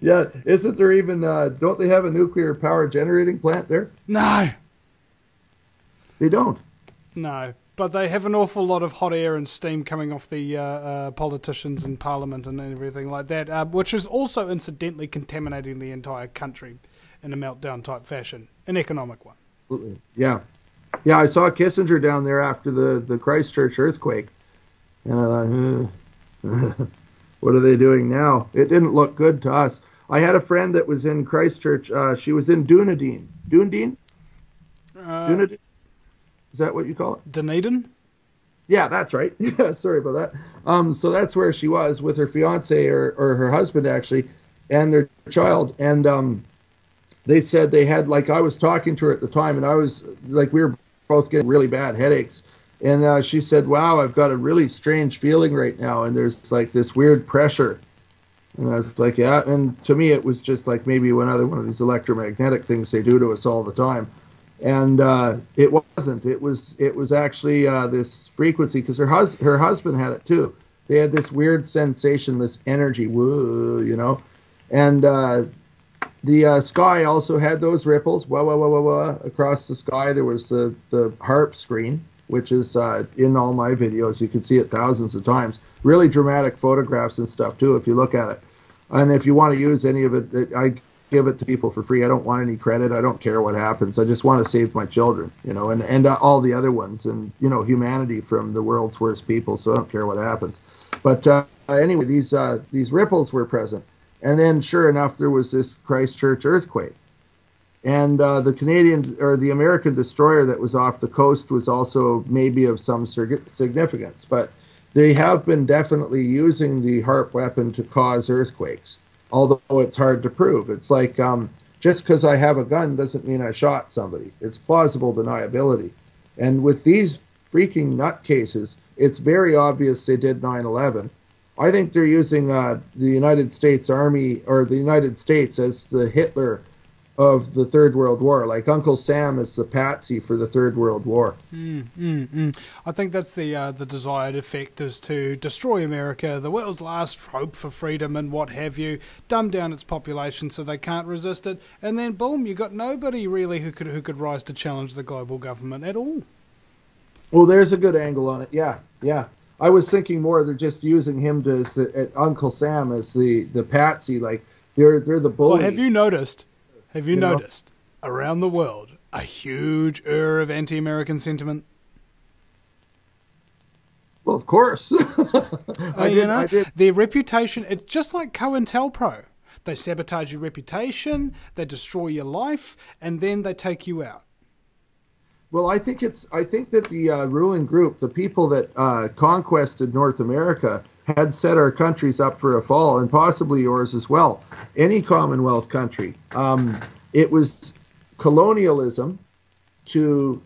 Yeah, isn't there even, don't they have a nuclear power generating plant there? No. They don't? No. But they have an awful lot of hot air and steam coming off the politicians in Parliament and everything like that, which is also incidentally contaminating the entire country in a meltdown type fashion, an economic one. Absolutely. Yeah. Yeah, I saw Kissinger down there after the Christchurch earthquake. And I thought, what are they doing now? It didn't look good to us. I had a friend that was in Christchurch. She was in Dunedin. Dunedin? Dunedin? Is that what you call it? Dunedin? Yeah, that's right. Yeah, sorry about that. So that's where she was with her fiance or her husband, actually, and their child. And they said they had, like, I was talking to her at the time, and I was, like, we were both getting really bad headaches. And she said, wow, I've got a really strange feeling right now, and there's, like, this weird pressure. And I was like, yeah. And to me, it was just like maybe another one of these electromagnetic things they do to us all the time. And it wasn't. It was actually this frequency, because her husband had it too. They had this weird sensation, this energy, woo, you know. And the sky also had those ripples, wah, wah, wah, wah, wah, across the sky. There was the HARP screen, which is in all my videos. You can see it thousands of times. Really dramatic photographs and stuff too, if you look at it. And if you want to use any of it, I give it to people for free. I don't want any credit. I don't care what happens. I just want to save my children, you know, and all the other ones, and, you know, humanity from the world's worst people. So I don't care what happens. But anyway, these ripples were present. And then sure enough, there was this Christchurch earthquake. And the Canadian or the American destroyer that was off the coast was also maybe of some significance. But they have been definitely using the HARP weapon to cause earthquakes, although it's hard to prove. It's like just because I have a gun doesn't mean I shot somebody. It's plausible deniability. And with these freaking nutcases, it's very obvious they did 9/11. I think they're using the United States Army or the United States as the Hitler of the Third World War. Like Uncle Sam is the patsy for the Third World War. I think that's the desired effect, is to destroy America, the world's last hope for freedom and what have you, dumb down its population so they can't resist it, and then boom, you got nobody really who could rise to challenge the global government at all. Well, there's a good angle on it. Yeah, yeah. I was thinking more they're just using him to Uncle Sam as the patsy, like they're the bully. Well, have you noticed around the world a huge of anti-American sentiment? Well, of course. I did. Their reputation, it's just like COINTELPRO. They sabotage your reputation, they destroy your life, and then they take you out. Well, I think that the ruling group, the people that conquested North America, had set our countries up for a fall, and possibly yours as well. Any Commonwealth country. It was colonialism to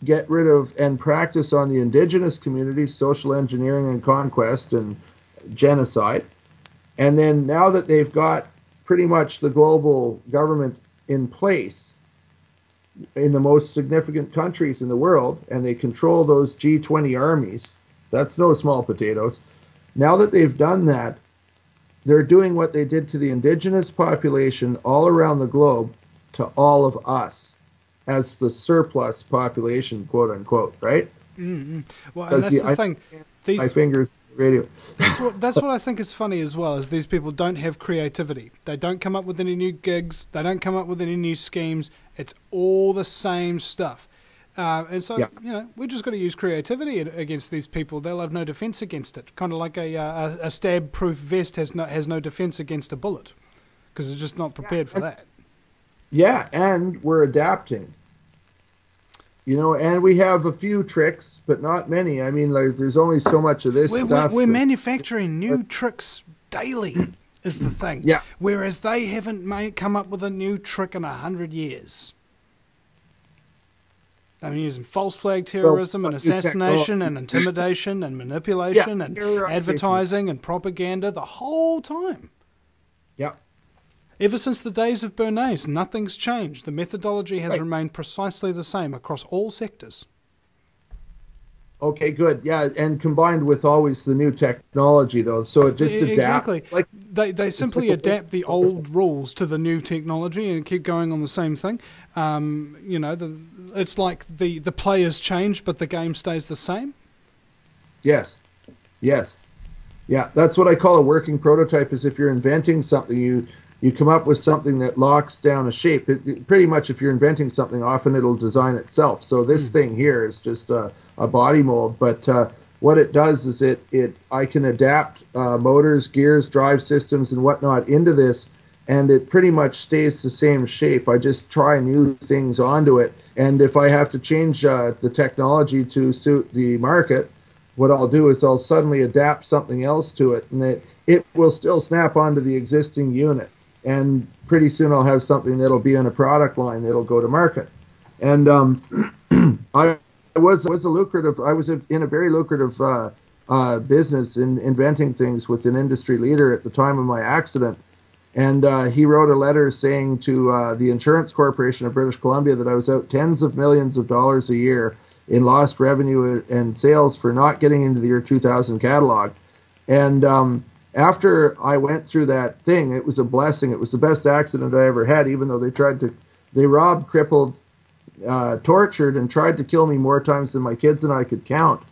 get rid of and practice on the indigenous communities, social engineering and conquest and genocide. And then now that they've got pretty much the global government in place in the most significant countries in the world, and they control those G20 armies, that's no small potatoes. Now that they've done that, they're doing what they did to the indigenous population all around the globe to all of us as the surplus population, quote unquote, right? Well, and that's the thing. My fingers radio. That's what I think is funny as well, is these people don't have creativity. They don't come up with any new gigs. They don't come up with any new schemes. It's all the same stuff. And so, you know, we just got to use creativity against these people. They'll have no defense against it. Kind of like a stab-proof vest has no defense against a bullet, because it's just not prepared for that. Yeah, and we're adapting. You know, and we have a few tricks, but not many. I mean, like, there's only so much of this stuff. We're manufacturing new tricks daily, is the thing. Yeah. Whereas they haven't come up with a new trick in 100 years. I mean, using false flag terrorism and assassination and intimidation and manipulation and advertising and propaganda the whole time. Yeah. Ever since the days of Bernays, nothing's changed. The methodology has remained precisely the same across all sectors. Okay, good. Yeah, and combined with always the new technology, though, so it just adapts. Exactly. Like, they simply adapt the old rules to the new technology and keep going on the same thing. You know, it's like the players change, but the game stays the same. Yes. Yes. Yeah, that's what I call a working prototype, is if you're inventing something, you come up with something that locks down a shape. Pretty much if you're inventing something, often it'll design itself. So this thing here is just a body mold. But what it does is I can adapt motors, gears, drive systems, and whatnot into this, and it pretty much stays the same shape. I just try new things onto it. And if I have to change the technology to suit the market, what I'll do is I'll suddenly adapt something else to it, and it will still snap onto the existing unit. And pretty soon I'll have something that'll be in a product line that'll go to market. And I was in a very lucrative business in inventing things with an industry leader at the time of my accident. And he wrote a letter saying to the Insurance Corporation of British Columbia that I was out tens of millions of dollars a year in lost revenue and sales for not getting into the year 2000 catalog. And after I went through that thing, it was a blessing. It was the best accident I ever had, even though they robbed, crippled, tortured and tried to kill me more times than my kids and I could count.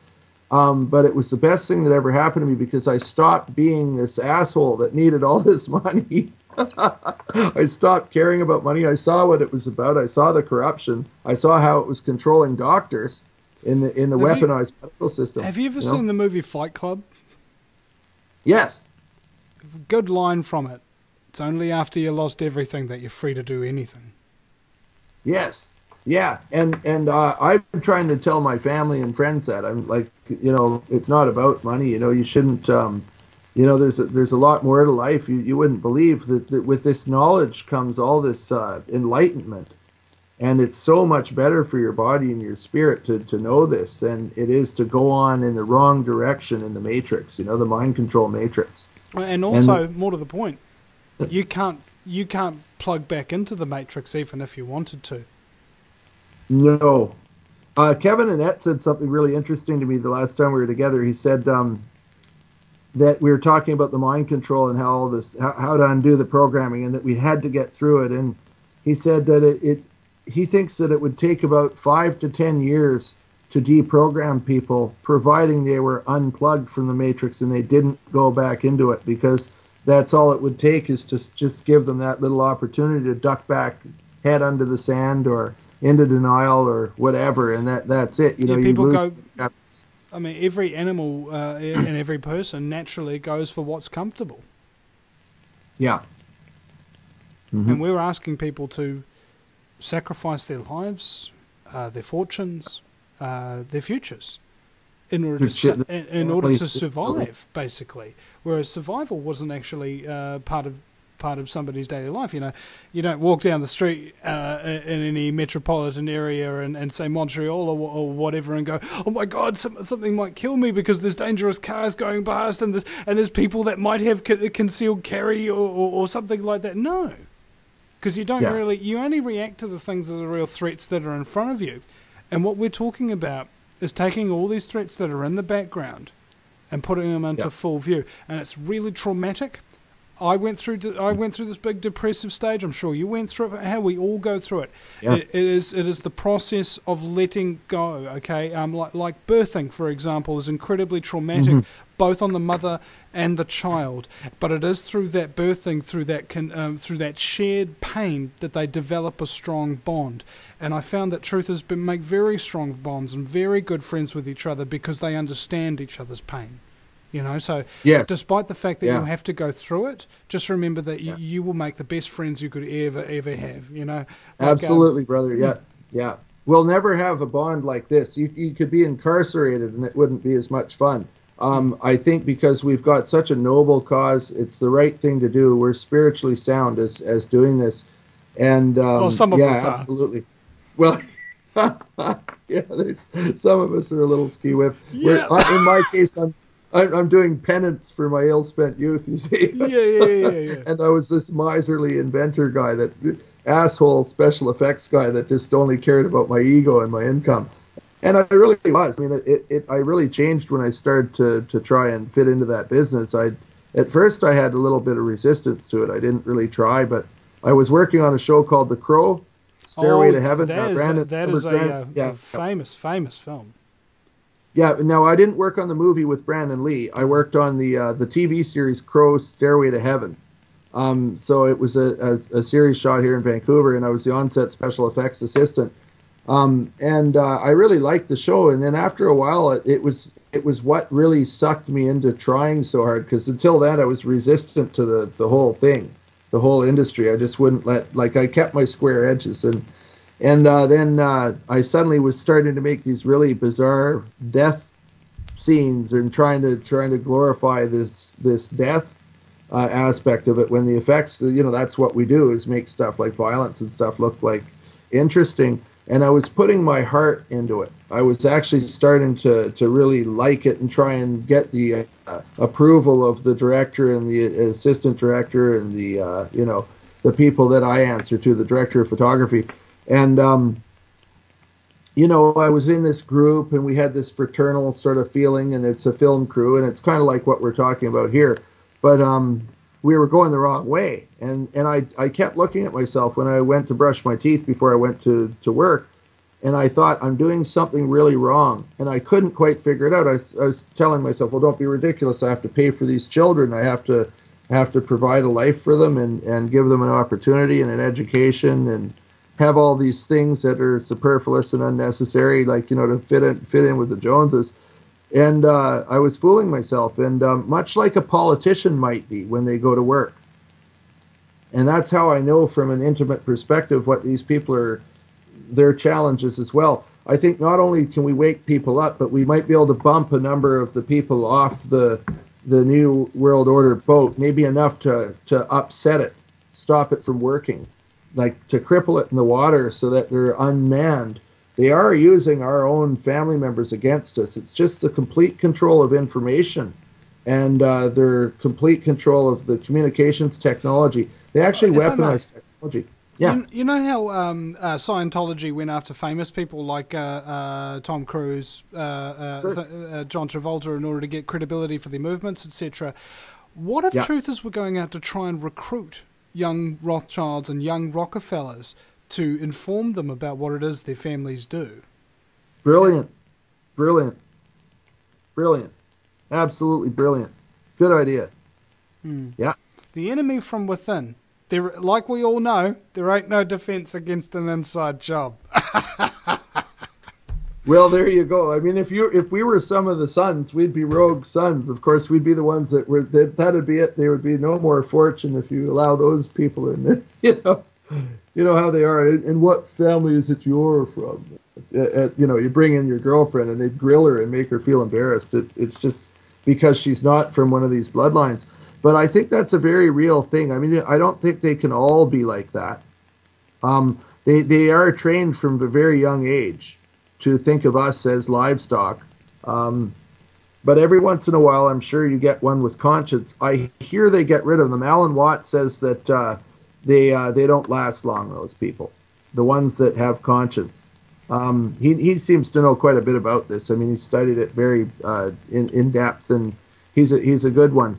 But it was the best thing that ever happened to me because I stopped being this asshole that needed all this money. I stopped caring about money. I saw what it was about. I saw the corruption. I saw how it was controlling doctors in the weaponized medical system. Have you ever seen the movie Fight Club? Yes. Good line from it. It's only after you lost everything that you're free to do anything. Yes. Yeah. And I've been trying to tell my family and friends that. I'm like, it's not about money. You shouldn't, there's a lot more to life. You wouldn't believe that with this knowledge comes all this enlightenment. And it's so much better for your body and your spirit to know this than it is to go on in the wrong direction in the matrix, the mind control matrix. And also, more to the point, you can't plug back into the matrix even if you wanted to. No. Kevin Annette said something really interesting to me the last time we were together. He said that we were talking about the mind control and how to undo the programming and that we had to get through it. And he said that he thinks that it would take about 5 to 10 years to deprogram people, providing they were unplugged from the matrix and they didn't go back into it, because that's all it would take is to just give them that little opportunity to duck back, head under the sand or into denial or whatever, and that's it. People go. I mean, every animal and every person naturally goes for what's comfortable. Yeah. Mm-hmm. And we're asking people to sacrifice their lives, their fortunes, their futures, in order to survive, basically. Whereas survival wasn't actually part of somebody's daily life. You don't walk down the street in any metropolitan area and say Montreal or whatever and go, oh my God, something might kill me because there's dangerous cars going past and there's people that might have concealed carry or something like that. No. Because you only react to the things that are the real threats that are in front of you. And what we're talking about is taking all these threats that are in the background and putting them into full view. And it's really traumatic. I went through this big depressive stage. I'm sure you went through it. How we all go through it. Yeah. It is the process of letting go. Okay, like birthing, for example, is incredibly traumatic, both on the mother and the child. But it is through that birthing, through that shared pain, that they develop a strong bond. And I found that truthers make very strong bonds and very good friends with each other because they understand each other's pain. So despite the fact that you'll have to go through it, just remember that you will make the best friends you could ever have, Absolutely, brother. Yeah. We'll never have a bond like this. You could be incarcerated and it wouldn't be as much fun. I think because we've got such a noble cause, it's the right thing to do. We're spiritually sound as doing this. And some of us are. Absolutely. Well, there's some of us are a little ski-whipped. Yeah. In my case, I'm doing penance for my ill-spent youth, you see. Yeah. And I was this miserly inventor guy, that asshole special effects guy that just only cared about my ego and my income. And I really was. I mean, I really changed when I started to try and fit into that business. At first, I had a little bit of resistance to it. I didn't really try, but I was working on a show called The Crow, Stairway to Heaven. That is a famous film. Yeah, no, I didn't work on the movie with Brandon Lee. I worked on the TV series Crow, Stairway to Heaven. So it was a series shot here in Vancouver, and I was the on-set special effects assistant. And I really liked the show. And then after a while, it was what really sucked me into trying so hard, because until then I was resistant to the whole thing, the whole industry. I just wouldn't I kept my square edges. And then I suddenly was starting to make these really bizarre death scenes and trying to glorify this death aspect of it, when the effects, that's what we do, is make stuff like violence and stuff look like interesting. And I was putting my heart into it. I was actually starting to really like it and try and get the approval of the director and the assistant director and the people that I answer to, the director of photography. And, I was in this group and we had this fraternal sort of feeling, and it's a film crew, and it's kind of like what we're talking about here. But we were going the wrong way. And I kept looking at myself when I went to brush my teeth before I went to work. and I thought, I'm doing something really wrong, and I couldn't quite figure it out. I was telling myself, well, don't be ridiculous. I have to pay for these children. I have to provide a life for them and give them an opportunity and an education and have all these things that are superfluous and unnecessary, like, you know, to fit in with the Joneses. And I was fooling myself, and much like a politician might be when they go to work. And that's how I know from an intimate perspective what these people are, their challenges as well. I think not only can we wake people up, but we might be able to bump a number of the people off the New World Order boat, maybe enough to upset it, stop it from working, like to cripple it in the water so that they're unmanned. They are using our own family members against us. It's just the complete control of information and their complete control of the communications technology. They actually weaponize technology. Yeah. You know how Scientology went after famous people like Tom Cruise, John Travolta, in order to get credibility for their movements, etc. What if truthers were going out to try and recruit young Rothschilds and young Rockefellers to inform them about what it is their families do? Brilliant. Brilliant. Brilliant. Absolutely brilliant. Good idea. Yeah. The enemy from within. There, like we all know, there ain't no defense against an inside job. Well, there you go. I mean, if we were some of the sons, we'd be rogue sons. Of course, we'd be the ones that'd be it. There would be no more fortune if you allow those people in. You know how they are. And what family is it you're from? You know, you bring in your girlfriend and they grill her and make her feel embarrassed. It's just because she's not from one of these bloodlines. But I think that's a very real thing. I mean, I don't think they can all be like that. They are trained from a very young age to think of us as livestock. But every once in a while, I'm sure you get one with conscience. I hear they get rid of them. Alan Watt says that they don't last long, those people, the ones that have conscience. He seems to know quite a bit about this. I mean, he studied it very in depth, and he's a good one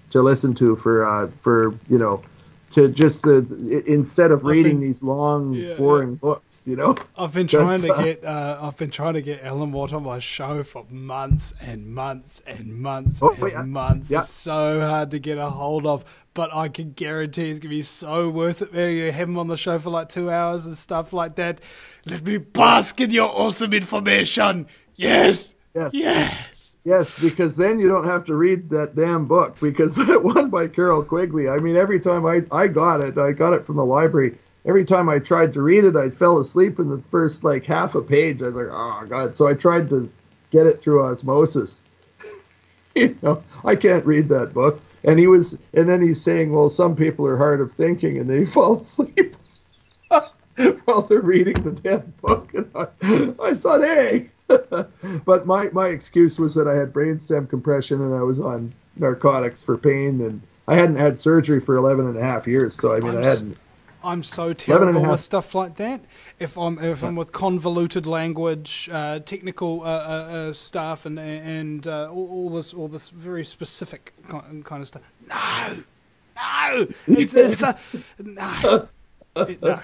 to listen to for you know, to just instead of reading these long boring books, you know. I've been trying to get Alan Watt on my show for months and months and months months. Yeah. It's so hard to get a hold of, but I can guarantee it's gonna be so worth it. Man, you have him on the show for like 2 hours and stuff like that. Let me bask in your awesome information. Yes. Yes. Yes. Yes, because then you don't have to read that damn book, because that one by Carol Quigley, I mean, every time I got it from the library. Every time I tried to read it, I fell asleep in the first like half a page. I was like, oh God. So I tried to get it through osmosis. You know, I can't read that book. And then he's saying, well, some people are hard of thinking and they fall asleep while they're reading the damn book. And I thought, hey. But my excuse was that I had brainstem compression and I was on narcotics for pain, and I hadn't had surgery for 11 and a half years. So I mean, I'm so terrible with stuff like that. If I'm with convoluted language, technical stuff, and all this very specific kind of stuff. No, no.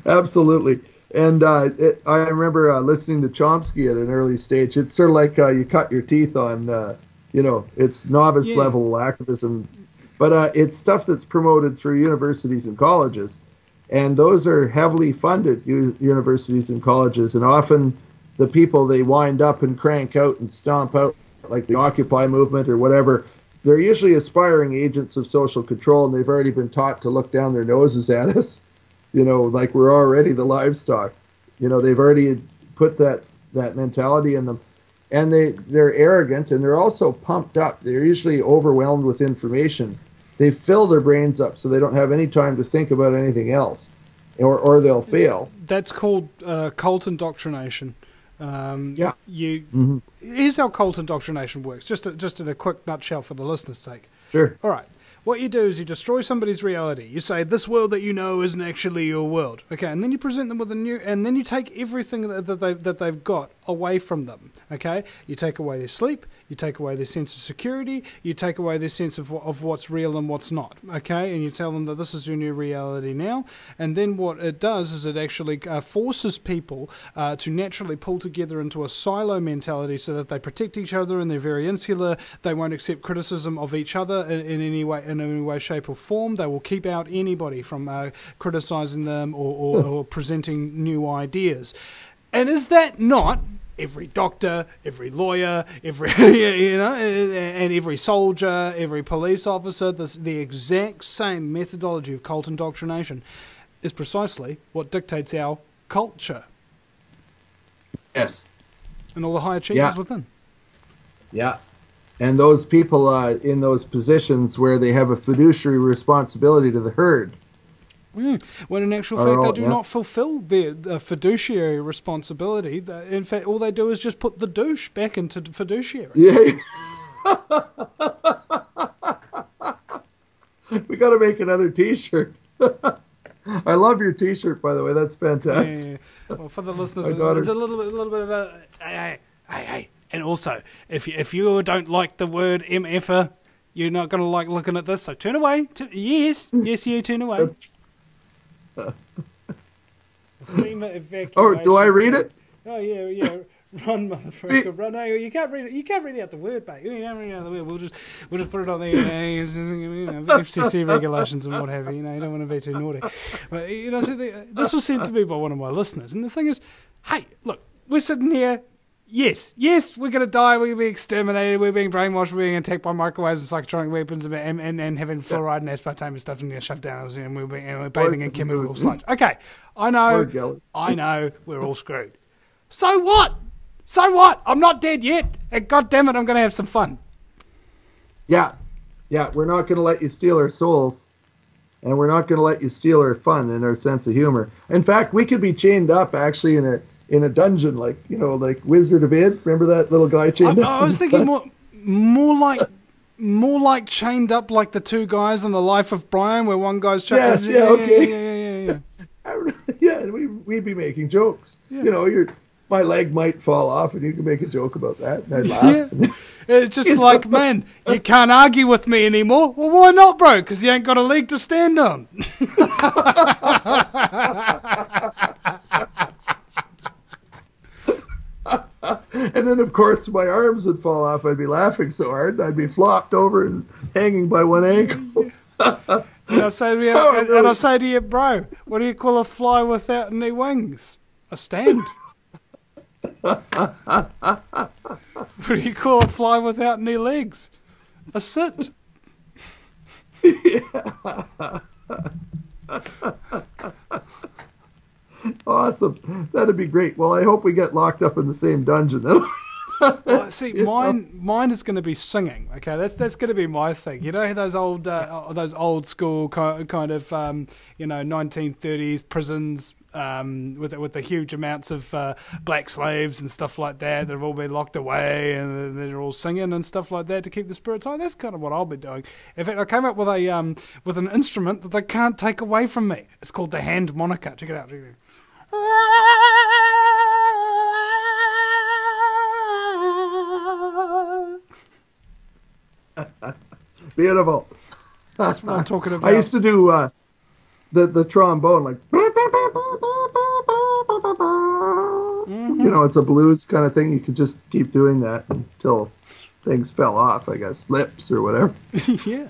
Absolutely. And I remember listening to Chomsky at an early stage. It's sort of like you cut your teeth on, you know, it's novice level activism. But it's stuff that's promoted through universities and colleges. And those are heavily funded universities and colleges. And often the people they wind up and crank out and stomp out, like the Occupy movement or whatever, they're usually aspiring agents of social control, and they've already been taught to look down their noses at us. You know, like we're already the livestock. You know, they've already put that mentality in them. And they're arrogant, and they're also pumped up. They're usually overwhelmed with information. They fill their brains up so they don't have any time to think about anything else, or they'll fail. That's called cult indoctrination. Here's how cult indoctrination works, just in a quick nutshell for the listener's sake. Sure. All right. What you do is you destroy somebody's reality. You say, this world that you know isn't actually your world. Okay, and then you present them with a new, and then you take everything that they've got away from them, okay? You take away their sleep, you take away their sense of security, you take away their sense of what's real and what's not, okay? And you tell them that this is your new reality now, and then what it does is it actually forces people to naturally pull together into a silo mentality so that they protect each other and they're very insular. They won't accept criticism of each other in any way, shape or form. They will keep out anybody from criticizing them or presenting new ideas. And is that not every doctor, every lawyer, every and every soldier, every police officer? The exact same methodology of cult indoctrination is precisely what dictates our culture. Yes. And all the high achievers within. Yeah. And those people in those positions where they have a fiduciary responsibility to the herd. When in actual fact they do not fulfill their fiduciary responsibility. In fact, all they do is just put the douche back into fiduciary. Yeah. We got to make another T-shirt. I love your T-shirt, by the way. That's fantastic. Yeah. Well, for the listeners, it's a little bit of a hey. And also, if you don't like the word MFer, you're not going to like looking at this. So turn away. Yes, you turn away. Oh, do I read it? Oh yeah. Run, motherfucker, run! No, you can't read it. You can't read out the word, mate. You can't read out the word. We'll just put it on the FCC regulations and what have you. You know, you don't want to be too naughty. But so this was sent to me by one of my listeners, and the thing is, hey, look, we're sitting here. Yes, we're going to die, we're going to be exterminated, we're being brainwashed, we're being attacked by microwaves and psychotronic weapons and having fluoride and aspartame and stuff and shoved down us, and we're bathing in chemical sludge. Okay, I know, we're all screwed. So what? I'm not dead yet, and God damn it, I'm going to have some fun. Yeah, we're not going to let you steal our souls, and we're not going to let you steal our fun and our sense of humor. In fact, we could be chained up actually in a dungeon, like Wizard of Id. Remember that little guy chained up? I was thinking more like chained up, like the two guys in The Life of Brian, where one guy's chained. Yeah. Yeah, we'd be making jokes. Yeah. My leg might fall off, and you can make a joke about that, and I'd laugh. Yeah. It's just like, man, you can't argue with me anymore. Well, why not, bro? Because you ain't got a leg to stand on. And then, of course, my arms would fall off. I'd be laughing so hard, I'd be flopped over and hanging by one ankle. And I say to you, bro, what do you call a fly without any wings? A stand. What do you call a fly without any legs? A sit. Awesome. That'd be great. Well, I hope we get locked up in the same dungeon. Well, see, mine is going to be singing. Okay, that's going to be my thing. You know, those old school kind of 1930s prisons with the huge amounts of black slaves and stuff like that. They've all been locked away and they're all singing and stuff like that to keep the spirits high. That's kind of what I'll be doing. In fact, I came up with an instrument that they can't take away from me. It's called the hand monica. Check it out. Beautiful. That's what I'm talking about. I used to do the trombone, like, it's a blues kind of thing. You could just keep doing that until things fell off, I guess, lips or whatever. Yeah.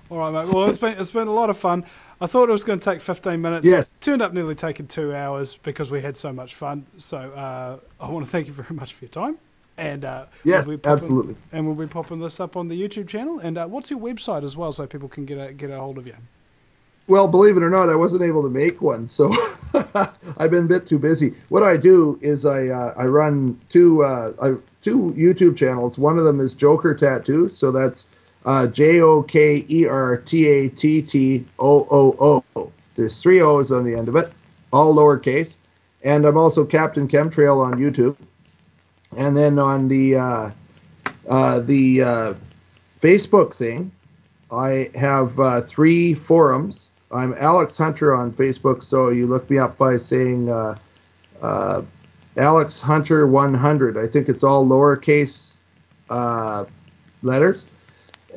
All right, mate. Well, it's been a lot of fun. I thought it was going to take 15 minutes. Yes. It turned up nearly taking 2 hours because we had so much fun. So I want to thank you very much for your time. And yes, absolutely. And we'll be popping this up on the YouTube channel. And what's your website as well, so people can get a hold of you? Well, believe it or not, I wasn't able to make one, so I've been a bit too busy. What I do is I run two YouTube channels. One of them is Joker Tattoo, so that's JOKERTATTOOO. There's 3 O's on the end of it, all lowercase. And I'm also Captain Chemtrail on YouTube. And then on the Facebook thing, I have 3 forums. I'm Alex Hunter on Facebook, so you look me up by saying Alex Hunter 100. I think it's all lowercase letters,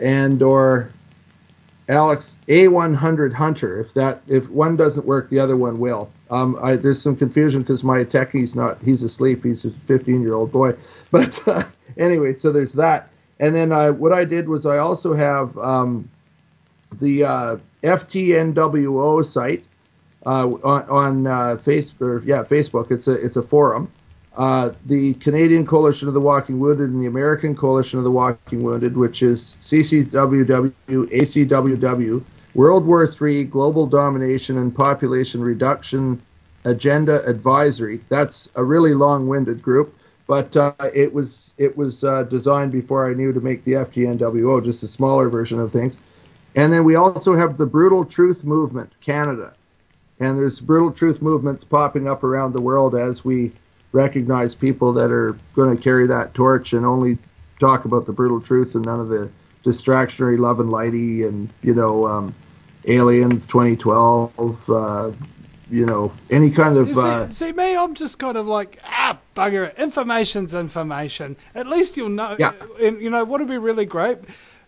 and or Alex A100 Hunter. If one doesn't work, the other one will. There's some confusion because my techie's he's asleep. He's a 15-year-old boy. But anyway, so there's that. And then what I did was I also have the FTNWO site on Facebook. It's a forum. The Canadian Coalition of the Walking Wounded and the American Coalition of the Walking Wounded, which is CCWW, ACWW, World War III, Global Domination and Population Reduction Agenda Advisory. That's a really long-winded group, but it was designed before I knew to make the FTNWO, just a smaller version of things. And then we also have the Brutal Truth Movement, Canada. And there's brutal truth movements popping up around the world as we recognize people that are going to carry that torch and only talk about the brutal truth and none of the distractionary love and lighty and, aliens 2012, any kind of... See, me, I'm just kind of like, bugger it. Information's information. At least you'll know. Yeah. And, what would be really great...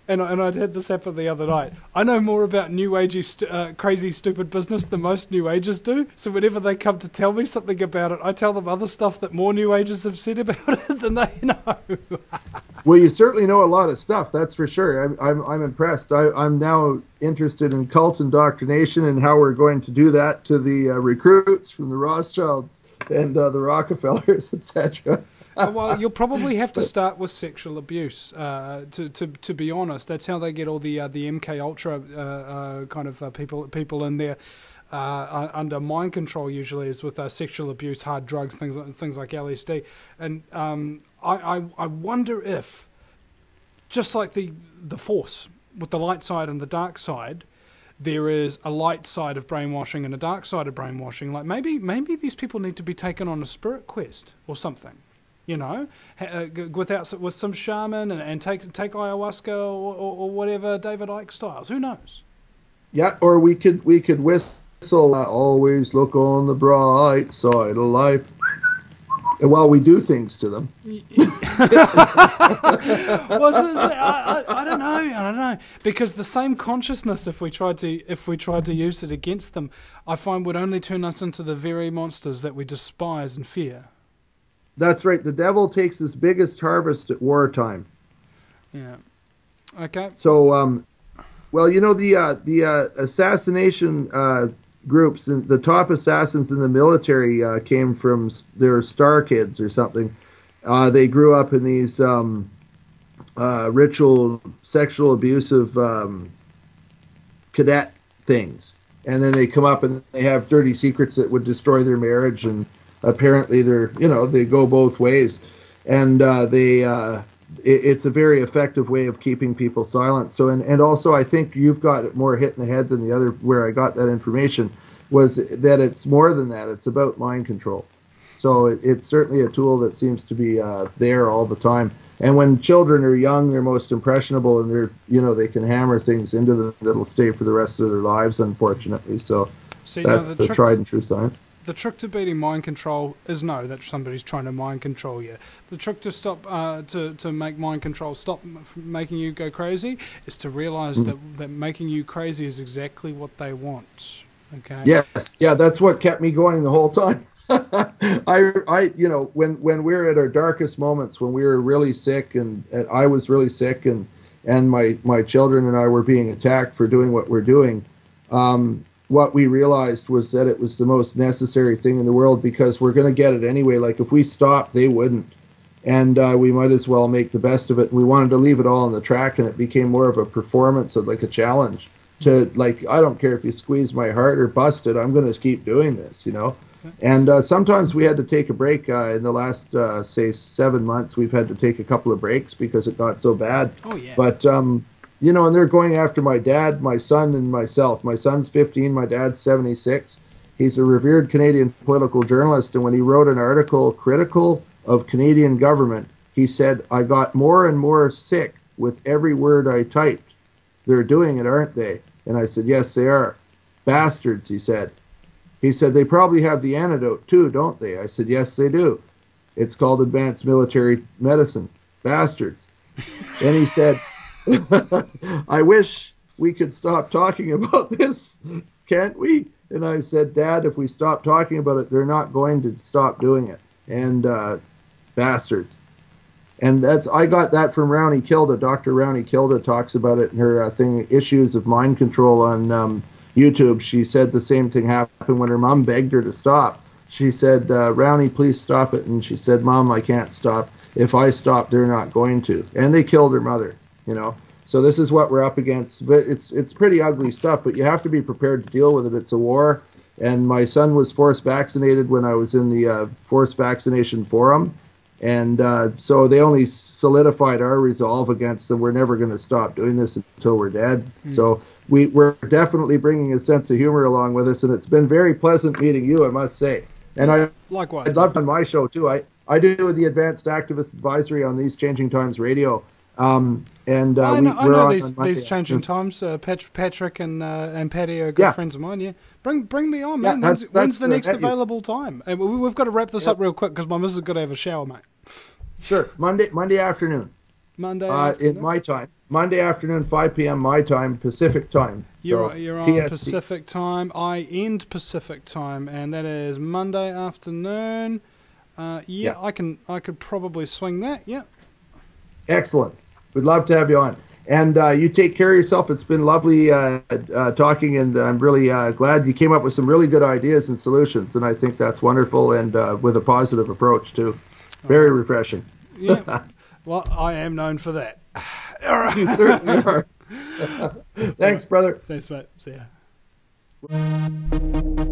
And I'd had this happen the other night. I know more about New Agey, crazy, stupid business than most New Agers do. So whenever they come to tell me something about it, I tell them other stuff that more New Agers have said about it than they know. Well, you certainly know a lot of stuff, that's for sure. I'm impressed. I'm now interested in cult indoctrination and how we're going to do that to the recruits from the Rothschilds and the Rockefellers, etc. Well, you'll probably have to start with sexual abuse. To be honest, that's how they get all the MK Ultra kind of people in there under mind control. Usually, is with sexual abuse, hard drugs, things like LSD. And I wonder if, just like the Force with the light side and the dark side, there is a light side of brainwashing and a dark side of brainwashing. Like maybe these people need to be taken on a spirit quest or something. With some shaman and take ayahuasca or whatever David Icke styles. Who knows? Yeah, or we could whistle. Always look on the bright side of life. And while we do things to them. I don't know. Because the same consciousness, if we tried to use it against them, I find would only turn us into the very monsters that we despise and fear. That's right. The devil takes his biggest harvest at wartime. Yeah. Okay. So, the assassination groups, and the top assassins in the military came from their star kids or something. They grew up in these ritual, sexual, abusive cadet things, and then they come up and they have dirty secrets that would destroy their marriage and. Apparently, they go both ways, and it's a very effective way of keeping people silent. So, and also, I think you've got it more hit in the head than the other. Where I got that information was that it's more than that. It's about mind control. So it's certainly a tool that seems to be there all the time. And when children are young, they're most impressionable, and they can hammer things into them that'll stay for the rest of their lives. Unfortunately, so that's the tried and true science. The trick to beating mind control is know that somebody's trying to mind control you. The trick to stop to make mind control stop making you go crazy is to realize that making you crazy is exactly what they want. Okay. Yes. Yeah. That's what kept me going the whole time. When we're at our darkest moments, when we were really sick, and I was really sick, and my children and I were being attacked for doing what we're doing. What we realized was that it was the most necessary thing in the world, because we're going to get it anyway. Like if we stopped, they wouldn't. And we might as well make the best of it. And we wanted to leave it all on the track, and it became more of a performance, of like a challenge to I don't care if you squeeze my heart or bust it, I'm going to keep doing this, And sometimes we had to take a break. In the last, say, 7 months, we've had to take a couple of breaks because it got so bad. Oh, yeah. But, and they're going after my dad, my son, and myself. My son's 15, my dad's 76. He's a revered Canadian political journalist, and when he wrote an article critical of Canadian government, he said, I got more and more sick with every word I typed. They're doing it, aren't they? And I said, yes, they are. Bastards, he said. He said, they probably have the antidote too, don't they? I said, yes, they do. It's called advanced military medicine. Bastards. Then he said, I wish we could stop talking about this. Can't we? And I said, Dad, if we stop talking about it, they're not going to stop doing it. And bastards. And I got that from Rowney Kilda. Dr. Rowney Kilda talks about it in her thing, Issues of Mind Control on YouTube. She said the same thing happened when her mom begged her to stop. She said, Rowney, please stop it. And she said, Mom, I can't stop. If I stop, they're not going to. And they killed her mother, you know. So this is what we're up against. It's pretty ugly stuff, but you have to be prepared to deal with it. It's a war. And my son was forced vaccinated when I was in the forced vaccination forum. And so they only solidified our resolve against them. We're never going to stop doing this until we're dead. So we're definitely bringing a sense of humor along with us. And it's been very pleasant meeting you, I must say. And likewise. I'd love on my show, too. I do the Advanced Activist Advisory on These Changing Times Radio. I know these changing times. Patrick and Patty are good friends of mine. Yeah, bring me on, man. When's the next available time? And we've got to wrap this up real quick because my missus has got to have a shower, mate. Sure, Monday afternoon. In my time. Monday afternoon, 5 p.m. my time, Pacific time. You're on PST. Pacific time. I end Pacific time, and that is Monday afternoon. I could probably swing that. Yeah. Excellent. We'd love to have you on. And you take care of yourself. It's been lovely talking, and I'm really glad you came up with some really good ideas and solutions, and I think that's wonderful, and with a positive approach, too. Very refreshing. Yeah. Well, I am known for that. All right. You certainly are. Thanks, brother. Thanks, mate. See ya.